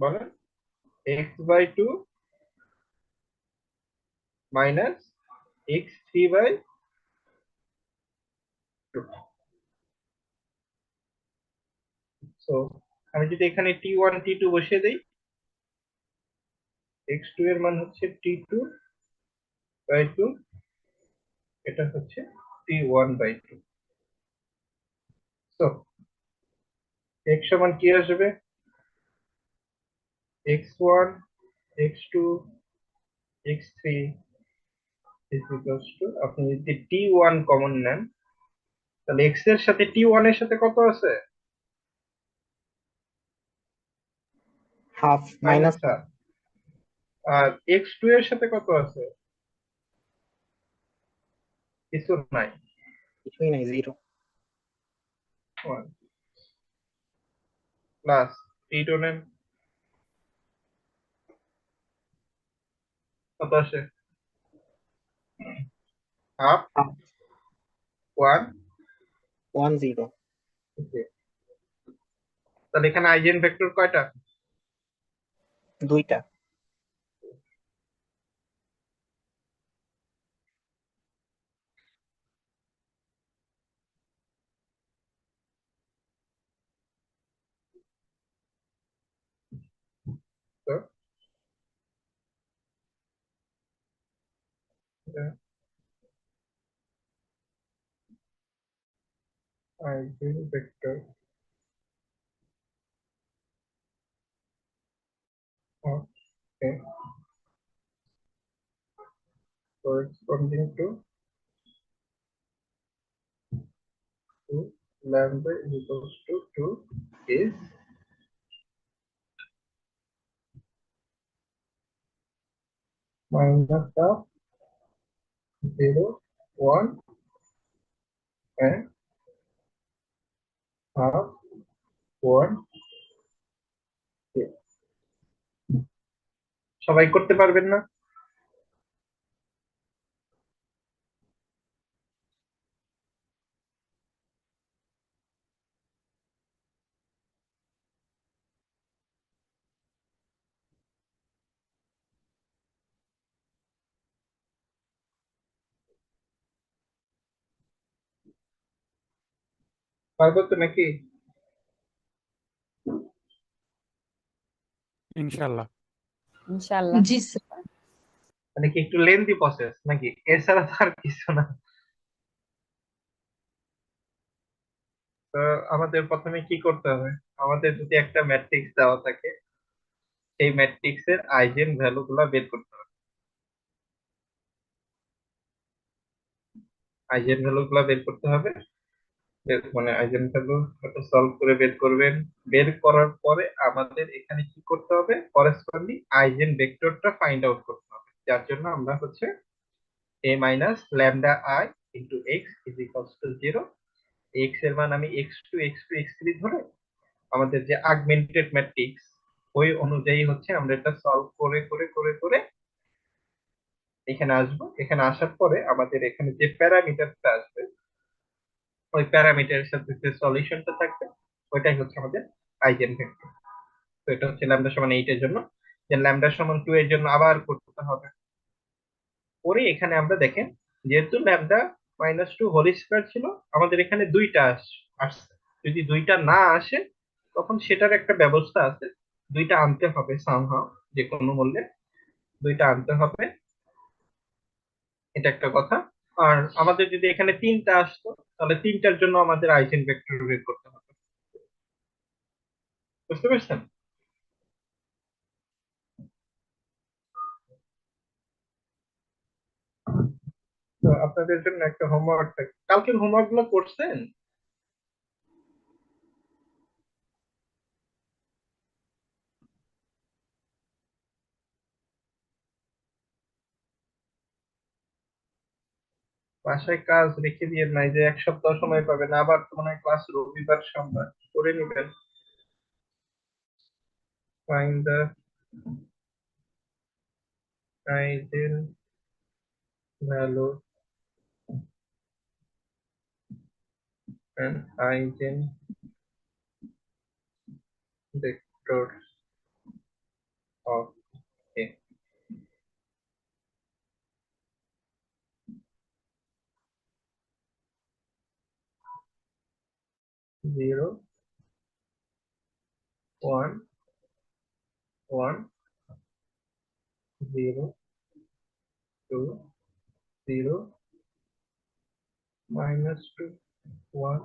বলেন? x/2 minus x3/2। সো আমি যদি এখানে t1 t2 বসিয়ে দেই, x2 এর মান হচ্ছে t2/2, এটা হচ্ছে t1/2। সো x সমান কি আসবে? x1 x2 x3 is equals to, আপনি যদি t1 কমন নেন তাহলে x এর সাথে t1 এর সাথে কত আছে? Half minus minus. হাফ। আর x2 এর সাথে কত আছে? কিছু নাই, কিছুই নাই, জিরো। 1 প্লাস t2 নেন, কত আসে? Half half 1। 1 0। তাহলে এখানে আইজেন ভেক্টর কয়টা? দুইটা। vector of a corresponding to lambda is equals to 2 is minus of 0, 1 and half 1. সবাই করতে পারবেন না? পারবো তো নাকি? ইনশাল্লাহ। ইনশাআল্লাহ। জি স্যার। মানে কি একটু লেন্দি প্রসেস নাকি? এছাড়া তো আর কিছু না। তো আমাদের প্রথমে কি করতে হবে? আমাদের যদি একটা ম্যাট্রিক্স দেওয়া থাকে, সেই ম্যাট্রিক্স এর আইজেন ভ্যালু গুলা বের করতে হবে। আইজেন ভ্যালু গুলা বের করতে হবে। মানে আইজেন ভ্যালু সলভ করে বের করবেন। বের করার পরে আমাদের এখানে কি করতে হবে? করেসপন্ডিং আইজেন ভেক্টরটা ফাইন্ড আউট করতে হবে। যার জন্য আমরা হচ্ছে a minus lambda I into x is equals to 0। X এর মান আমি x2 x2 x3 ধরে আমাদের যে আগমেন্টেড ম্যাট্রিক্স ওই অনুযায়ী হচ্ছে আমরা এটা সলভ করে করে করে করে এখানে আসবো। এখানে আসার পরে আমাদের এখানে যে প্যারামিটারটা আসবে ওই প্যারামিটারের সাথে যে সলিউশনটা থাকবে ওইটাই হচ্ছে আমাদের আইজেন ভেক্টর। তো এটা হচ্ছে ল্যামডা সমান 8 এর জন্য। যে ল্যামডা সমান 2 এর জন্য আবার করতে হবে। পরে এখানে আমরা দেখেন যেহেতু ল্যামডা মাইনাস 2 হোল স্কয়ার ছিল, আমাদের এখানে দুইটা আসছে। যদি দুইটা না আসে তখন সেটার একটা ব্যবস্থা আছে, দুইটা আনতে হবে সামহাও, যে কোনো মূল্যে দুইটা আনতে হবে, এটা একটা কথা। আর আমাদের যদি এখানে তিনটা আসতো তাহলে তিনটার জন্য আমাদের আইজেন ভেক্টর বের করতে হবে। বুঝতে পারছেন? তো আপনাদের জন্য একটা হোমওয়ার্ক থাকে। কালকের হোমওয়ার্ক গুলো করছেন? বাসায় কাজ রেখে দিয়ে নাই যে এক সপ্তাহ সময় পাবেন, আবার তো মনে হয় ক্লাস রবিবার সোমবার করে নিবেন। Find the eigen value and eigen vectors of A. Zero, one, one, zero, two, zero, minus two, one.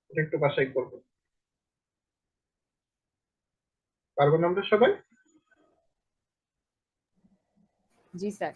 এটা একটু বাসায় করবো। পারবো না আমরা সবাই? জি স্যার।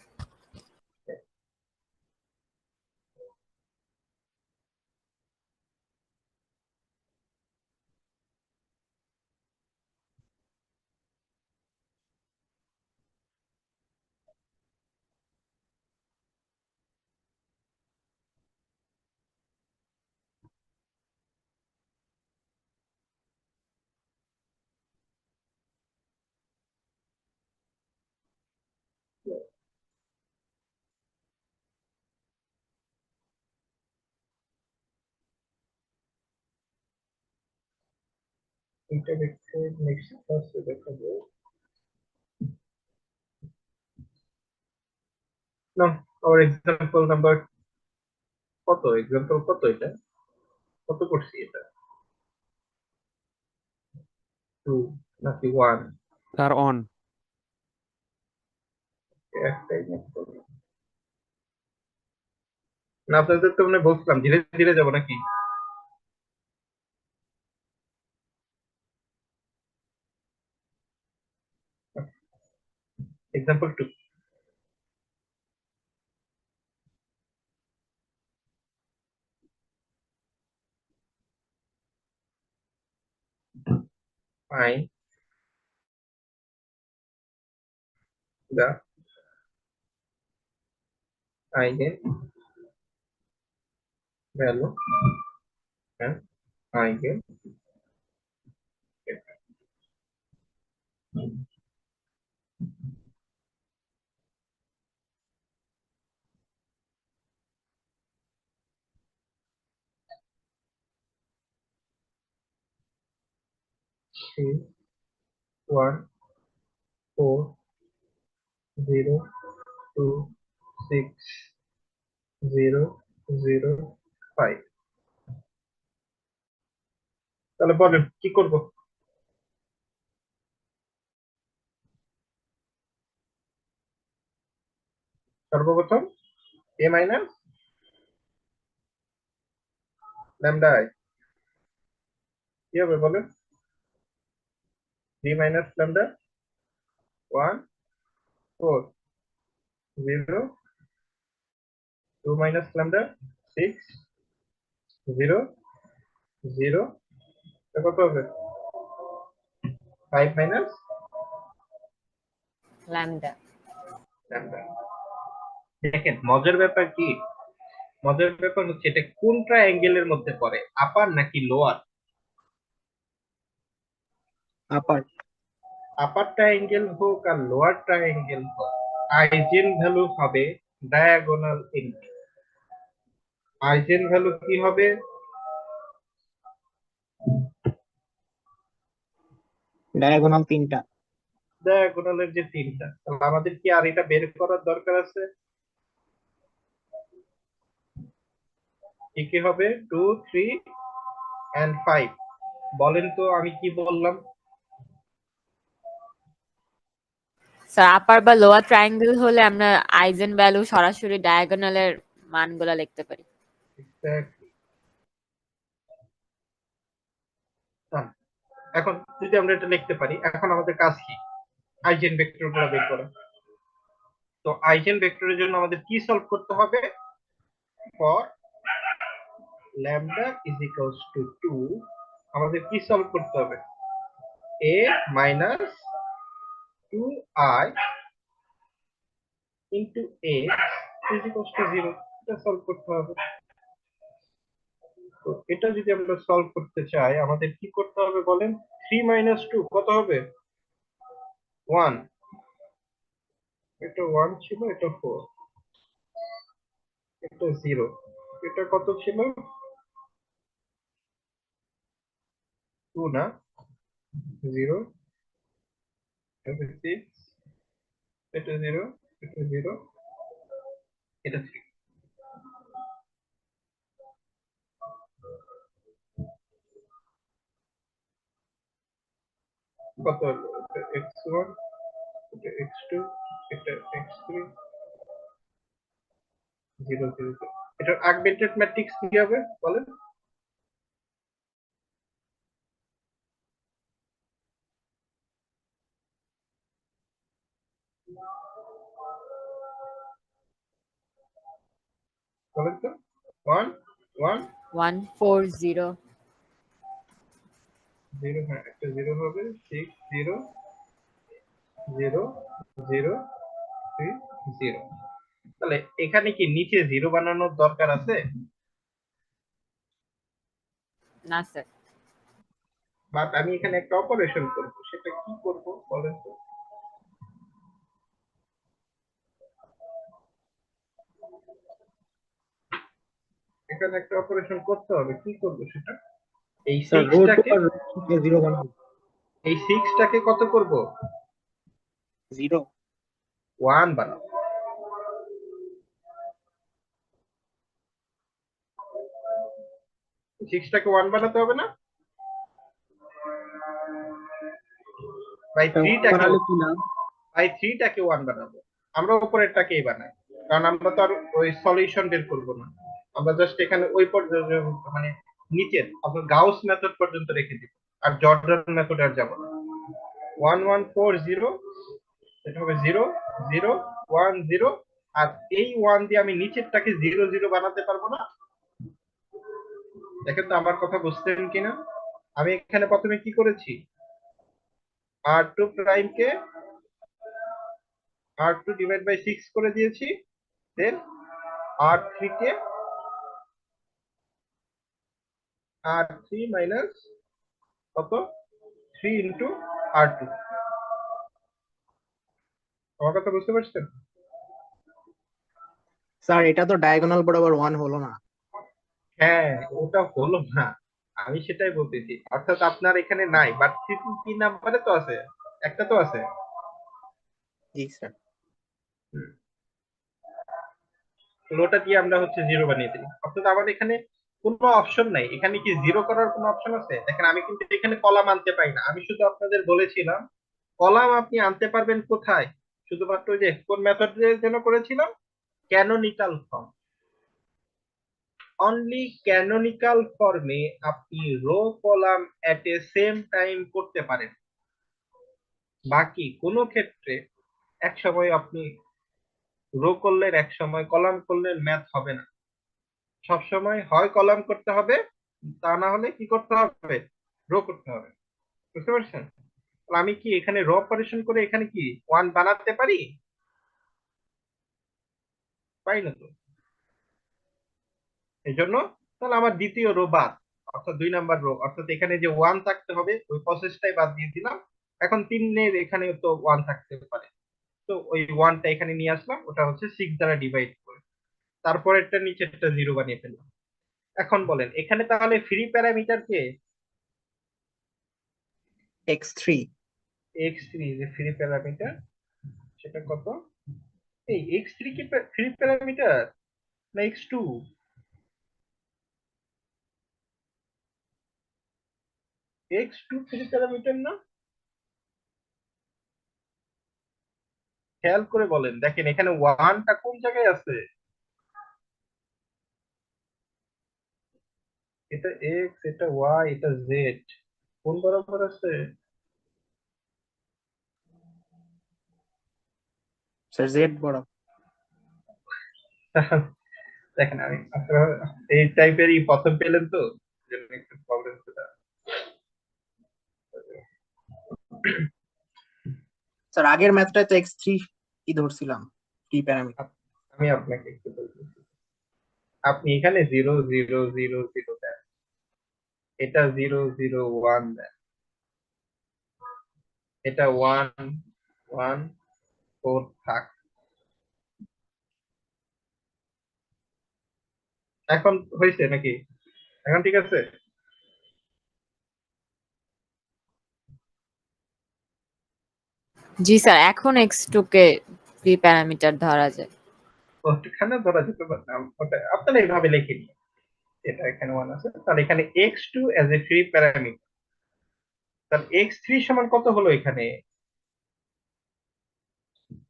এটা দেখতে নেক্সট ক্লাসে দেখাবো। না, our example number কত? এক্সাম্পল কত? এটা কত করছি? এটা 2 নাকি 1? Sir on. একটাই নোট করবো। না আপনাদের তো মানে বলছিলাম ধীরে ধীরে যাবো নাকি? Example 2, find the eigen value and eigen three, 1, 4, 0, 2, 6, 0, 0, 5। তাহলে বলেন কি করব? সর্বপ্রথম a মাইনাস ল্যামডা i কি হবে বলেন? b minus lambda 1, 4, 0, 2 minus lambda 6, 0, 0, এটা কত হবে? 5 মাইনাস ল্যামডা। ল্যামডা। দেখেন মজার ব্যাপার কি, মজার ব্যাপার হচ্ছে এটা কোন ট্রায়াঙ্গেলের মধ্যে পড়ে, আপার নাকি লোয়ার? আপার। আপার ট্রায়াঙ্গেল হোক আর লোয়ার ট্রায়াঙ্গেল হোক, আইজেন ভ্যালু হবে ডায়াগোনাল এন্ট্রি। আইজেন ভ্যালু কি হবে? ডায়াগোনাল 3টা। ডায়াগোনালের যে 3টা, তাহলে আমাদের কি আর এটা বের করার দরকার আছে? কি কি হবে? 2, 3 and 5। বলেন তো আমি কি বললাম? স্যার আপার বা লোয়ার ট্রায়াঙ্গেল হলে আমরা আইজেন ভ্যালু সরাসরি ডায়াগোনালের মানগুলা লিখতে পারি। Exactly. এখন যদি আমরা এটা লিখতে পারি, এখন আমাদের কাজ কি? আইজেন ভেক্টরগুলো বের করা। তো আইজেন ভেক্টরের জন্য আমাদের কি সলভ করতে হবে? For lambda is equals to 2 আমাদের কি সলভ করতে হবে? a minus 2i into x is equals to 0 এটা সলভ করতে হবে। তো এটা যদি আমরা সলভ করতে চাই আমাদের কি করতে হবে বলেন? 3 minus 2 কত হবে? 1। এটা 1 ছিল, এটা 4, এটা 0, এটা কত ছিল? 2 না, 0, এটা 6, এটা 0, এটা 0, এটা 3। কত হলো? এটা x1, এটা x2, এটা x3, 0, 0, 0। এটার আগমেন্টেড ম্যাট্রিক্স কি হবে বলেন? বলেন তো? 1, 1, 1 4 0 0, হ্যাঁ একটা 0 হবে, 6, 0, 0, 0, 3, 0। তাহলে এখানে কি নিচে 0 বানানোর দরকার আছে? না স্যার। বাট আমি এখানে একটা অপারেশন করব, সেটা কি করব বলেন তো? এখানে একটা অপারেশন করতে হবে, কি করব সেটা? এই স্যার রো 2 6টাকে, আর 0 বানাবো। এই 6টাকে কত করব? 0। 1 বানাবো। সিক্সটাকে 1 বানাতে হবে না? বাই 3টাকে, বানালে কি লাভ? বাই 3টাকে 1 বানাবো। আমরা উপরেরটাকেই বানাই, কারণ আমরা তো আর ওই সলিউশন বের করবো না, আমরা জাস্ট এখানে ওই পর্যন্ত মানে নিচের আপনার গাউস মেথড পর্যন্ত রেখে দিব, আর জর্ডান মেথড আর যাবো না। 1140 এটা হবে 0 0 1 0, আর এই 1 দিয়ে আমি নিচেরটাকে 0 0 বানাতে পারবো না। দেখেন তো আমার কথা বুঝছেন কিনা। আমি এখানে প্রথমে কি করেছি, r2 prime K r2 divide by 6 করে দিয়েছি, দেন r3 কে r3 মাইনাস কত 3 ইন্টু r2। আমার কথা বুঝতে পারছেন? স্যার এটা তো ডায়াগোনাল বরাবর 1 হলো না। হ্যাঁ, ওটা হলো না, আমি সেটাই বলতেছি, অর্থাৎ আপনার এখানে নাই, বাট 3 নাম্বারে তো আছে, একটা তো আছে। জি স্যার। ওটা দিয়ে আমরা হচ্ছে 0 বানিয়ে দিই, অর্থাৎ আমাদের এখানে কোনো অপশন নাই। এখানে কি 0 করার কোনো অপশন আছে? দেখেন আমি কিন্তু এখানে কলাম আনতে পারি না, আমি শুধু আপনাদের বলেছিলাম কলাম আপনি আনতে পারবেন কোথায়, শুধুমাত্র ওই যে কোন মেথডের জন্য করেছিলাম, ক্যানোনিকাল ফর্ম। অনলি ক্যানোনিকাল ফর্মে আপনি রো কলাম এট এ সেম টাইম করতে পারেন, বাকি কোনো ক্ষেত্রে এক সময় আপনি রো করলেন এক সময় কলাম করলেন, ম্যাথ হবে না। সবসময় হয় কলাম করতে হবে, তা না হলে কি করতে হবে, রো করতে হবে। বুঝতে পারছেন? তাহলে আমি কি এখানে রো অপারেশন করে এখানে কি 1 বানাতে পারি? পারি না তো। এই জন্য তাহলে আমার দ্বিতীয় রো বাদ, অর্থাৎ 2 নাম্বার রো, অর্থাৎ এখানে যে 1 থাকতে হবে ওই প্রসেসটাই বাদ দিয়ে দিলাম। এখন 3 এর এখানে তো 1 থাকতে পারে, তো ওই 1টা এখানে নিয়ে আসলাম, ওটা হচ্ছে 6 দ্বারা ডিভাইড করে, তারপরেরটা নিচেরটা 0 বানিয়ে ফেললাম। এখন বলেন এখানে তাহলে ফ্রি প্যারামিটার কে? x3 x3 যে ফ্রি প্যারামিটার, সেটা কত? এই x3 কি ফ্রি প্যারামিটার না x2? x2 ফ্রি প্যারামিটার না? খেয়াল করে বলেন, দেখেন এখানে 1টা কোন জায়গায় আছে? এটা x, এটা y, এটা z, কোন বরাবর আছে? স্যার z বরাবর। দেখেন আমি আপনারা এই টাইপেরই প্রথম পেলেন তো, জন্য একটু প্রবলেম ছিল। স্যার আগের ম্যাথটায় তো x3 কি ধরছিলাম ফ্রি প্যারামিটার। আমি আপনাকে একটু বলতেছি, আপনি এখানে 0 0 0 0 দেন, এটা 0 0 1 দেন, এটা 1 1 4 থাক। এখন হয়েছে নাকি? এখন ঠিক আছে? জি স্যার, এখন x2 কে ফ্রি প্যারামিটার ধরা যায়। ওখানে ধরা যেতে পারে না, ওটা আপনারা এইভাবে লিখে নিন, এটা এখানে 1 আছে, তাহলে এখানে x2 as a free parameter, তাহলে x3 সমান কত হলো এখানে?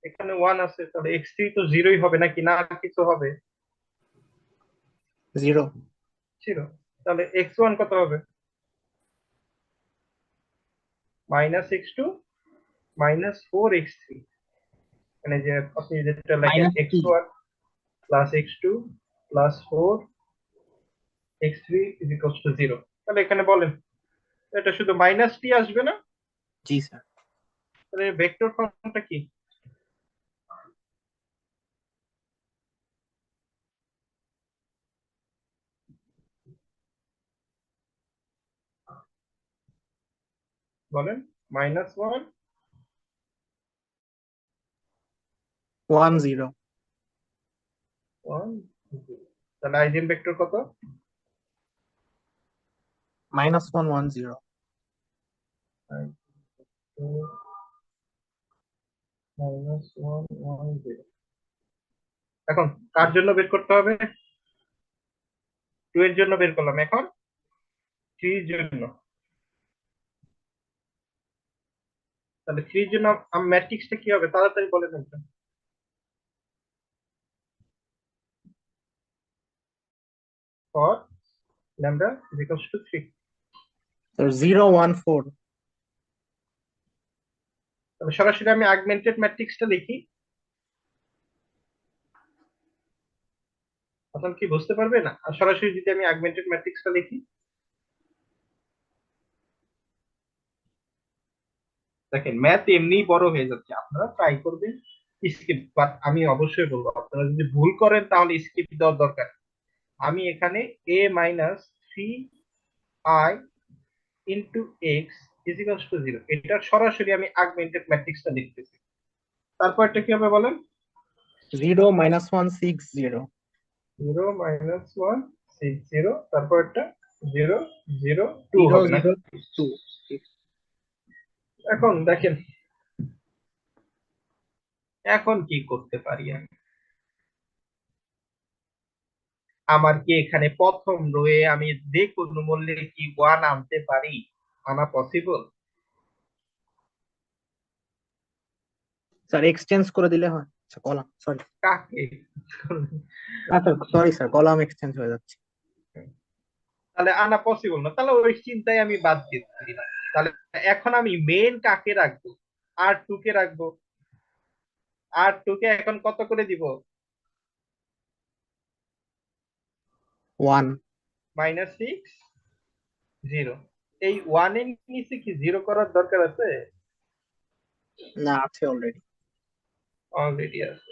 এখানে 1 আছে, তাহলে x3 তো 0ই হবে নাকি, না আর কিছু হবে? 0 0। তাহলে x1 কত হবে? -x2 -4x3, মানে যে আপনি যেটা লেখেন -3 x1 x2 4 x3 0, তাহলে এখানে বলেন এটা শুধু -t আসবে না? জি স্যার। তাহলে ভেক্টর ফর্মটা কি? বলেন -1 1 0 1 0, তাহলে আইজেন ভেক্টর কত? -1 1 0 -1 1 0। এখন কার জন্য বের করতে হবে? 2 এর জন্য বের করলাম, এখন 3 এর জন্য। তাহলে 3 এর জন্য ম্যাট্রিক্সটা কি হবে তাড়াতাড়ি বলেন একদম। for lambda is equals to 3. Sir 014 তাহলে সরাসরি আমি অগমেন্টেড ম্যাট্রিক্সটা লিখি। আপনারা কি বুঝতে পারবেন? আর সরাসরি যদি আমি অগমেন্টেড ম্যাট্রিক্সটা লিখি, দেখেন ম্যাথ এমনিই বড় হয়ে যাচ্ছে, আপনারা ট্রাই করবেন স্কিপ, বাট আমি অবশ্যই বলবো আপনারা যদি ভুল করেন তাহলে স্কিপ দেওয়ার দরকার নেই। আমি এখানে a minus 3i into x is equals to 0, এটা সরাসরি আমি অগমেন্টেড ম্যাট্রিক্সটা লিখতেছি। তারপর এটা কি হবে বলেন? 0 -160 0 মাইনাস 1 6 0, তারপর এটা 0 0 2 0 হবে না? 0 2 এখন দেখেন এখন কি করতে পারি আমি? আমার কি এখানে প্রথম রোয়ে আমি যে কোনো মূল্যে কি 1 আনতে পারি? আনা পসিবল? স্যার এক্সচেঞ্জ করে দিলে হয়। আচ্ছা কলাম, সরি কাকে? আচ্ছা সরি স্যার, কলাম এক্সচেঞ্জ হয়ে যাচ্ছে। তাহলে আনা পসিবল না, তাহলে ওই চিন্তায় আমি বাদ দিয়ে দিলাম। তাহলে এখন আমি মেন কাকে রাখবো? R2 কে রাখবো। R2 কে এখন কত করে দিব? 1 -6 0। এই 1 এর নিচে কি 0 করার দরকার আছে? না, আছে অলরেডি। অলরেডি আছে।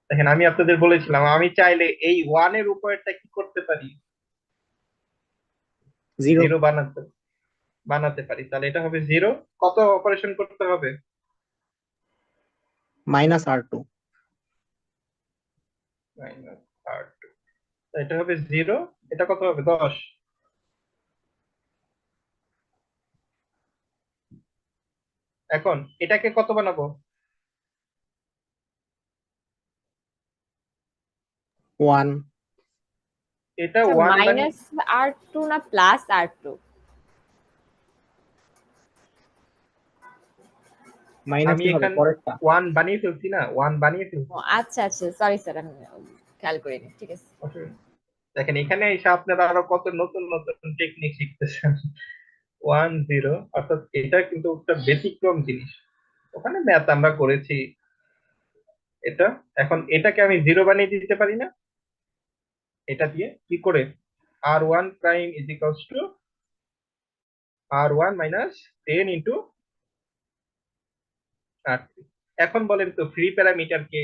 দেখেন আমি আপনাদের বলেছিলাম আমি চাইলে এই 1 এর উপরেরটা কি করতে পারি? 0 0 বানাতে পারি। তাহলে এটা হবে 0। কত অপারেশন করতে হবে? -R2 -R2, এটা হবে 0, এটা কত হবে? 10। এখন এটাকে কত বানাবো? 1 এটা 1 মাইনাস R2 না প্লাস R2? মাইনাস আমি কি হবে এখানে পরেরটা? 1 বানিয়ে ফেলছি না, 1 বানিয়ে ফেলছি। ও আচ্ছা আচ্ছা, সরি স্যার, আমি খেয়াল করিনি, ঠিক আছে। দেখেন এখানে এসে আপনারা আরো কত নতুন নতুন টেকনিক শিখতেছেন। 1 0, অর্থাৎ এটা কিন্তু একটা ব্যতিক্রম জিনিস, ওখানে ম্যাথ আমরা করেছি এটা। এখন এটাকে আমি 0 বানিয়ে দিতে পারি না? এটা দিয়ে কি করে? R1 prime is equals to R1 minus 10 into R3। এখন বলেন তো free parameter K?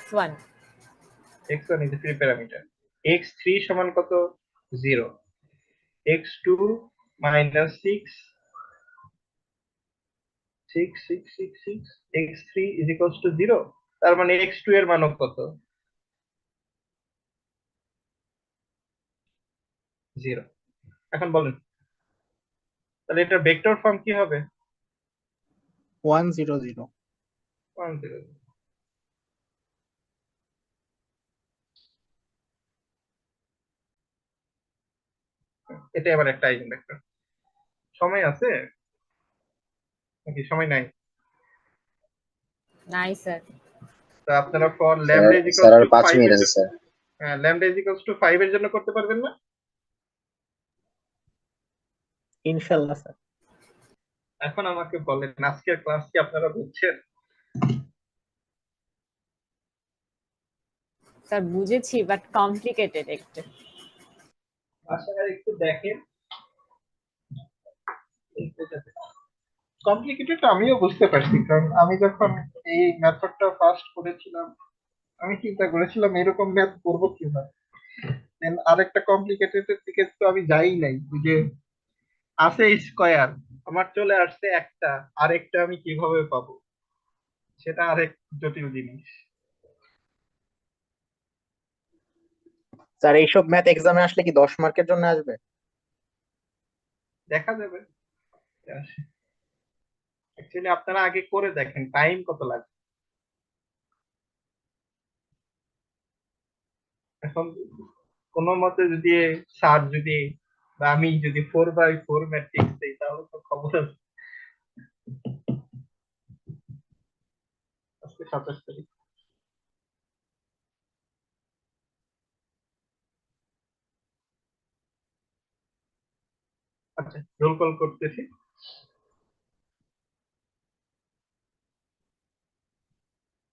x1 x1 is a free parameter, x3 সমান কত? 0, x2 minus 6 6 6 6 6, x3 is equals to 0, তার মানে x2 এর মানও কত? 0। এখন বলেন তাহলে এটা ভেক্টর ফর্ম কি হবে? 1 0 0 1 0। এটা আবার একটা আইগেন ভেক্টর। সময় আছে নাকি সময় নাই? নাই স্যার। তো আপনারা for lambda is equals two 5 এর জন্য, ল্যামডা ইজ ইকুয়ালস টু 5 এর জন্য করতে পারবেন না? ইনশাআল্লাহ স্যার। এখন আমাকে বলেন আজকের ক্লাস কি আপনারা বুঝছেন? স্যার বুঝেছি, বাট কমপ্লিকেটেড একটু। আশা করি একটু দেখেন। কমপ্লিকেটেড আমিও বুঝতে পারছি, কারণ আমি যখন এই মেথডটা ফার্স্ট করেছিলাম আমি চিন্তা করেছিলাম এরকম ম্যাথ করবো কিভাবে। দেন আরেকটা কমপ্লিকেটেড এর দিকে তো আমি যাই নাই, ওই যে আছে স্কয়ার, আমার চলে আসছে একটা, আরেকটা আমি কিভাবে পাবো সেটা আরেক জটিল জিনিস। স্যার এইসব ম্যাথ এক্সামে আসলে কি 10 মার্কের জন্য আসবে? দেখা যাবে। অ্যাকচুয়ালি আপনারা আগে করে দেখেন টাইম কত লাগে। এখন কোন মতে যদি স্যার যদি বা আমি যদি 4/4 ম্যাট্রিক্স দেই তাহলে তো খবর আছে। 27 তারিখ। আচ্ছা, রোল কল করতেছি।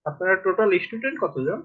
আপনারা টোটাল স্টুডেন্ট কতজন?